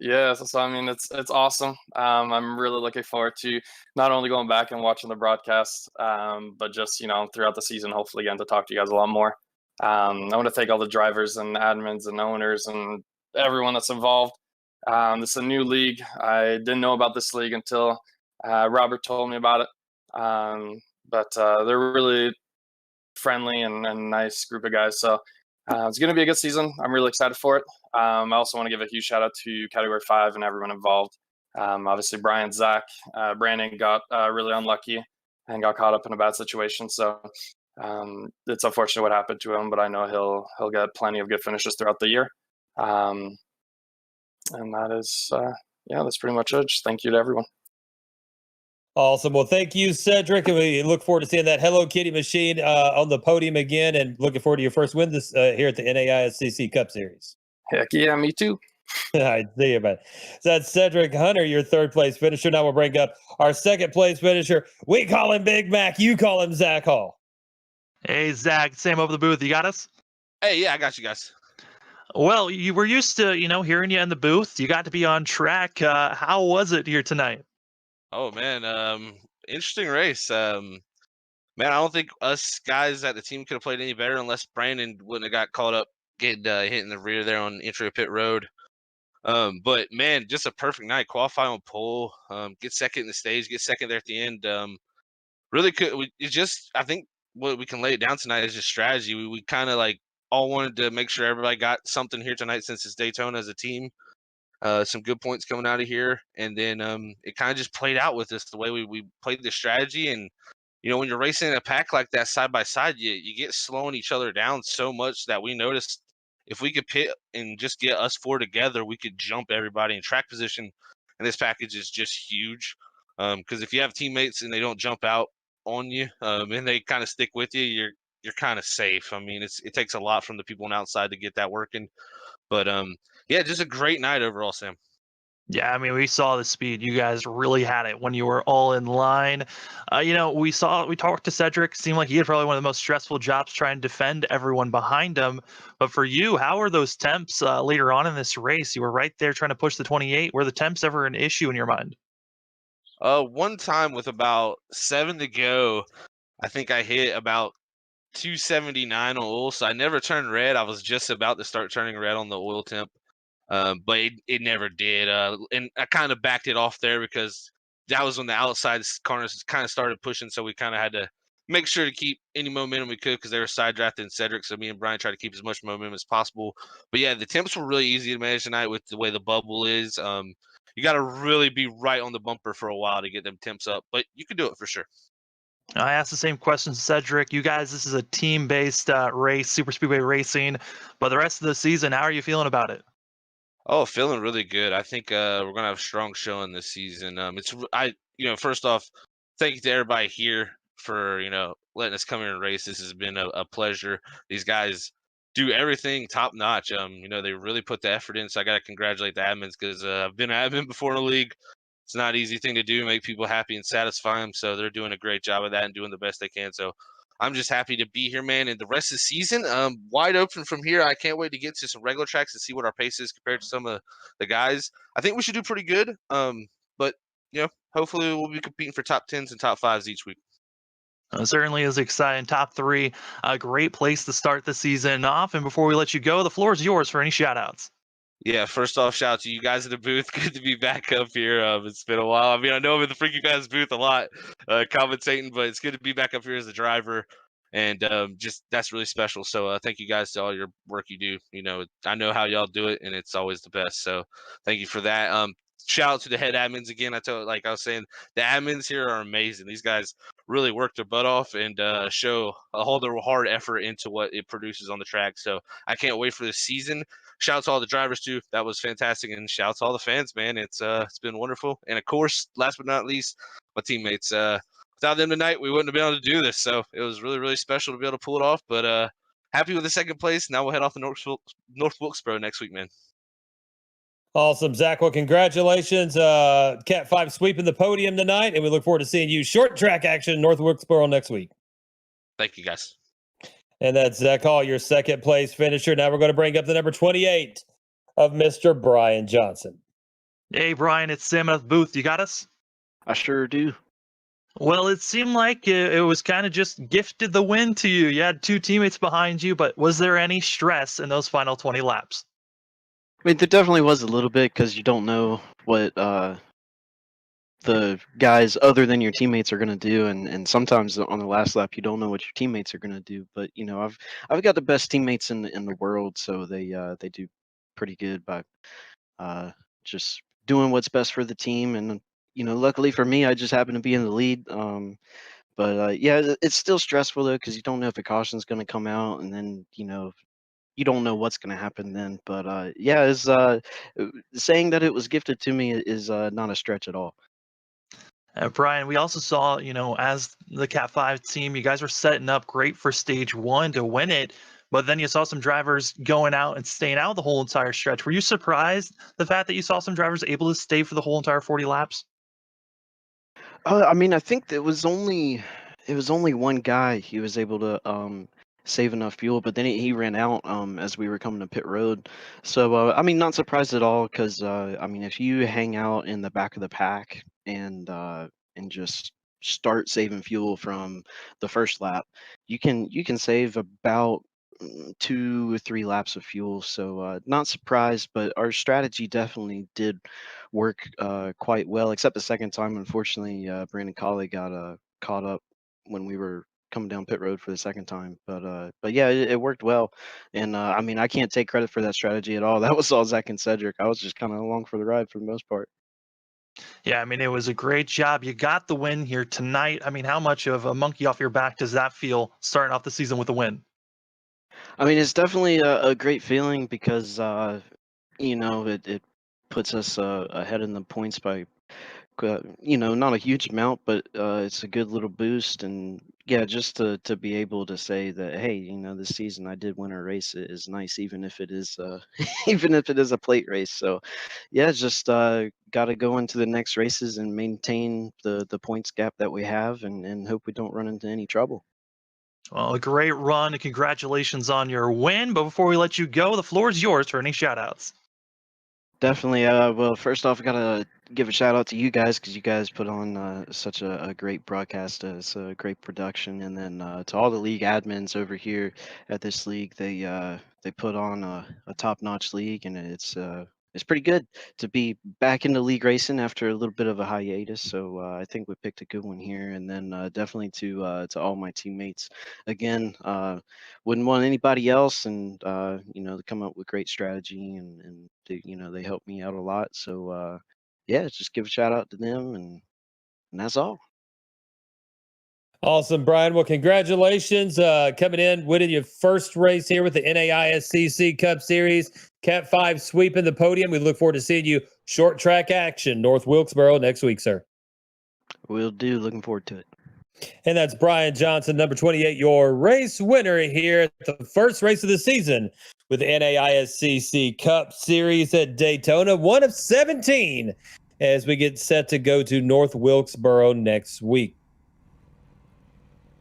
Yeah, so I mean, it's awesome. I'm really looking forward to not only going back and watching the broadcast, but just throughout the season, hopefully getting to talk to you guys a lot more. I want to thank all the drivers and admins and owners and everyone that's involved. This is a new league. I didn't know about this league until Robert told me about it. But they're really friendly and nice group of guys. So it's going to be a good season. I'm really excited for it. I also want to give a huge shout out to Category 5 and everyone involved. Obviously, Brian, Zach, Brandon got really unlucky and got caught up in a bad situation. So it's unfortunate what happened to him, but I know he'll get plenty of good finishes throughout the year. And that is, that's pretty much it. Just thank you to everyone. Awesome. Well, thank you, Cedric, and we look forward to seeing that Hello Kitty machine on the podium again, and looking forward to your first win this here at the NAISCC Cup Series. Heck yeah, me too. All right, see you, man. So that's Cedric Hunter, your third place finisher. Now we'll bring up our second place finisher. We call him Big Mac. You call him Zach Hall. Hey, Zach, same over the booth. You got us? Hey, yeah, I got you guys. Well, you were used to, hearing you in the booth. You got to be on track. How was it here tonight? Oh man, interesting race. Man, I don't think us guys at the team could have played any better unless Brandon wouldn't have got caught up getting hit in the rear there on entry of pit road. But man, just a perfect night. Qualify on pole, get second in the stage, get second there at the end. Really could. I think what we can lay it down tonight is just strategy. We kind of like all wanted to make sure everybody got something here tonight since it's Daytona as a team. Some good points coming out of here, and then it kind of just played out with us the way we played the strategy. And when you're racing in a pack like that side by side, you get slowing each other down so much that we noticed if we could pit and just get us 4 together, we could jump everybody in track position. And this package is just huge because if you have teammates and they don't jump out on you and they kind of stick with you, you're kind of safe. I mean, it takes a lot from the people on outside to get that working. But yeah, just a great night overall, Sam. Yeah, I mean, we saw the speed. You guys really had it when you were all in line. We talked to Cedric. Seemed like he had probably one of the most stressful jobs trying to defend everyone behind him. But for you, how were those temps later on in this race? You were right there trying to push the 28. Were the temps ever an issue in your mind? One time with about 7 to go, I think I hit about 279 on oil, so I never turned red. I was just about to start turning red on the oil temp. But it never did. And I kind of backed it off there because that was when the outside corners kind of started pushing. So we kind of had to make sure to keep any momentum we could because they were side drafting Cedric. So me and Brian tried to keep as much momentum as possible. But yeah, the temps were really easy to manage tonight with the way the bubble is. You got to really be right on the bumper for a while to get them temps up, but you can do it for sure. I asked the same question, Cedric. You guys, this is a team-based race, Super Speedway Racing. But the rest of the season, how are you feeling about it? Oh, feeling really good. I think we're gonna have a strong showing this season. First off, thank you to everybody here for letting us come here and race. This has been a pleasure. These guys do everything top notch. They really put the effort in. So I gotta congratulate the admins because I've been an admin before in the league. It's not an easy thing to do, make people happy and satisfy them. So they're doing a great job of that and doing the best they can. So I'm just happy to be here, man. And the rest of the season, wide open from here. I can't wait to get to some regular tracks and see what our pace is compared to some of the guys. I think we should do pretty good. But hopefully we'll be competing for top tens and top fives each week. Certainly is exciting. Top three, a great place to start the season off. And before we let you go, the floor is yours for any shout outs. Yeah, first off, shout out to you guys in the booth. Good to be back up here. It's been a while. I mean, I know I'm in the Freaky fans booth a lot, commentating, but it's good to be back up here as a driver, and just that's really special. So thank you guys to all your work you do. I know how y'all do it, and it's always the best. So thank you for that. Shout out to the head admins again. Like I was saying, the admins here are amazing. These guys really work their butt off and show all their hard effort into what it produces on the track. So I can't wait for the season. Shout out to all the drivers too. That was fantastic, and shout out to all the fans, man. It's been wonderful. And of course, last but not least, my teammates. Without them tonight, we wouldn't have been able to do this. So it was really, really special to be able to pull it off. But happy with the second place. Now we'll head off to North Wilkesboro next week, man. Awesome, Zach. Well, congratulations. Cat 5 sweeping the podium tonight, and we look forward to seeing you short track action in North Wilkesboro next week. Thank you, guys. And that's Zach Hall, your second place finisher. Now we're going to bring up the number 28 of Mr. Brian Johnson. Hey, Brian, it's Sam at the booth. You got us? I sure do. Well, it seemed like it was kind of just gifted the win to you. You had two teammates behind you, but was there any stress in those final 20 laps? I mean, there definitely was a little bit because you don't know what the guys other than your teammates are going to do, and sometimes on the last lap you don't know what your teammates are going to do. But I've got the best teammates in the world, so they do pretty good by just doing what's best for the team. And luckily for me, I just happen to be in the lead. But yeah, it's still stressful though because you don't know if a caution's going to come out, and then you don't know what's going to happen then. But yeah, is saying that it was gifted to me is not a stretch at all. Brian, we also saw, as the Cat 5 team, you guys were setting up great for stage one to win it, but then you saw some drivers going out and staying out the whole entire stretch. Were you surprised the fact that you saw some drivers able to stay for the whole entire 40 laps? I mean, I think it was only one guy. He was able to save enough fuel, but then he ran out as we were coming to pit road. So I mean, not surprised at all because I mean, if you hang out in the back of the pack and just start saving fuel from the first lap, you can save about 2 or 3 laps of fuel. So not surprised, but our strategy definitely did work quite well. Except the second time, unfortunately, Brandon Colley got caught up when we were coming down pit road for the second time. But yeah, it worked well. And I mean, I can't take credit for that strategy at all. That was all Zach and Cedric. I was just kind of along for the ride for the most part. Yeah, I mean, it was a great job. You got the win here tonight. I mean, how much of a monkey off your back does that feel starting off the season with a win? I mean, it's definitely a great feeling because it puts us ahead in the points by not a huge amount, but it's a good little boost. And yeah, just to be able to say that, hey, this season I did win a race is nice, even if it is even if it is a plate race. So yeah, just got to go into the next races and maintain the points gap that we have, and hope we don't run into any trouble. Well, a great run, and congratulations on your win. But before we let you go, the floor is yours for any shout outs. Definitely. Well, first off, I gotta give a shout out to you guys because you guys put on such a great broadcast. It's a great production, and then to all the league admins over here at this league, they put on a top-notch league, and it's pretty good to be back into league racing after a little bit of a hiatus. So I think we picked a good one here, and then definitely to all my teammates again. Wouldn't want anybody else, and to come up with great strategy, and they helped me out a lot. So yeah, just give a shout out to them, and that's all. Awesome, Brian. Well, congratulations coming in, winning your first race here with the NAISCC Cup Series. Cat 5 sweeping the podium. We look forward to seeing you short track action, North Wilkesboro next week, sir. Will do. Looking forward to it. And that's Brian Johnson, number 28, your race winner here at the first race of the season with the NAISCC Cup Series at Daytona, one of 17 as we get set to go to North Wilkesboro next week.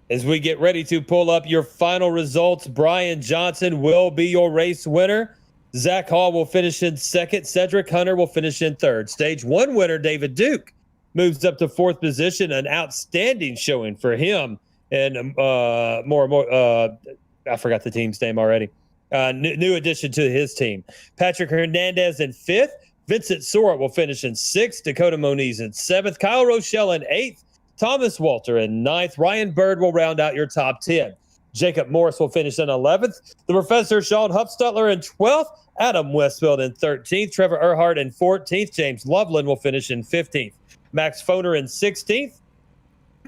As we get ready to pull up your final results, Brian Johnson will be your race winner. Zach Hall will finish in second. Cedric Hunter will finish in third. Stage 1 winner, David Duke, moves up to fourth position. An outstanding showing for him. And I forgot the team's name already. New addition to his team. Patrick Hernandez in fifth. Vincent Sora will finish in sixth. Dakota Moniz in seventh. Kyle Rochelle in eighth. Thomas Walter in ninth. Ryan Bird will round out your top 10. Jacob Morris will finish in 11th. The Professor Sean Huffstutler in 12th. Adam Westfield in 13th. Trevor Earhart in 14th. James Loveland will finish in 15th. Max Foner in 16th.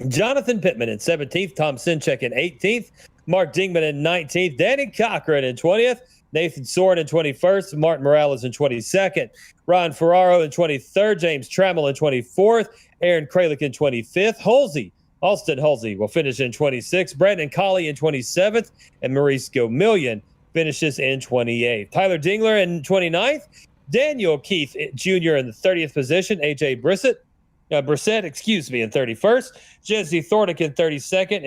Jonathan Pittman in 17th. Tom Sinchek in 18th. Mark Dingman in 19th. Danny Cochran in 20th. Nathan Soren in 21st. Martin Morales in 22nd. Ron Ferraro in 23rd. James Trammell in 24th. Aaron Kralik in 25th. Austin Halsey will finish in 26th. Brandon Colley in 27th. And Maurice Gomillion finishes in 28th. Tyler Dingler in 29th. Daniel Keith Jr. in the 30th position. AJ Brissett in 31st. Jesse Thornick in 32nd.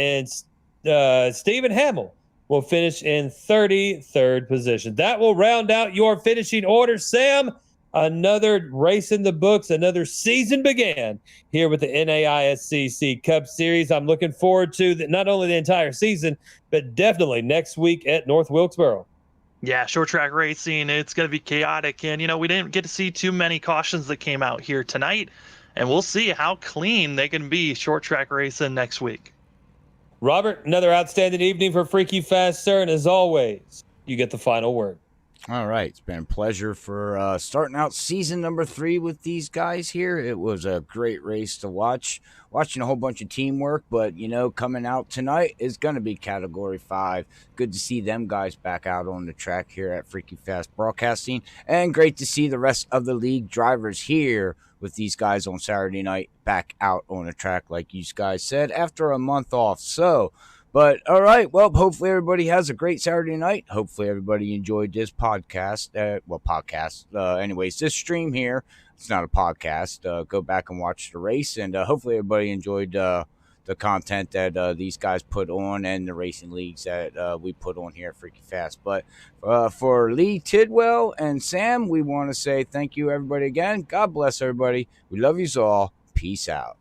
And Stephen Hamill will finish in 33rd position. That will round out your finishing order. Sam, another race in the books, another season began here with the NAISCC Cup Series. I'm looking forward to not only the entire season, but definitely next week at North Wilkesboro. Yeah, short track racing, it's going to be chaotic. And, we didn't get to see too many cautions that came out here tonight. And we'll see how clean they can be short track racing next week. Robert, another outstanding evening for Freaky Fast, sir. And as always, you get the final word. All right. It's been a pleasure for starting out season number 3 with these guys here. It was a great race to watch. Watching a whole bunch of teamwork, but, coming out tonight is going to be Category 5. Good to see them guys back out on the track here at Freaky Fast Broadcasting. And great to see the rest of the league drivers here with these guys on Saturday night back out on the track, like you guys said, after a month off. But all right, well, hopefully everybody has a great Saturday night. Hopefully everybody enjoyed this podcast. Anyways, this stream here, it's not a podcast. Go back and watch the race, and hopefully everybody enjoyed the content that these guys put on and the racing leagues that we put on here at Freaky Fast. But for Lee Tidwell and Sam, we want to say thank you, everybody, again. God bless everybody. We love you all. Peace out.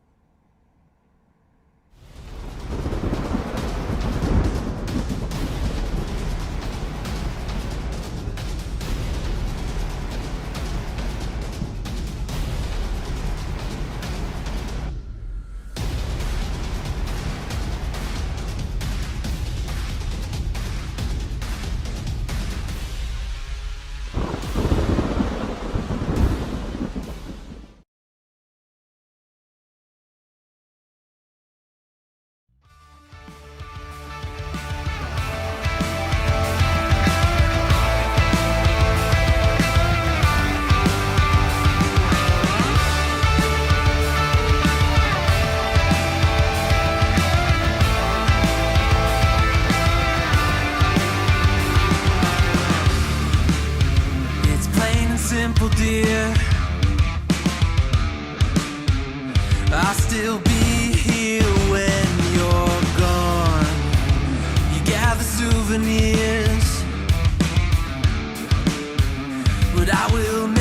Simple, dear. I'll still be here when you're gone. You gather souvenirs, but I will never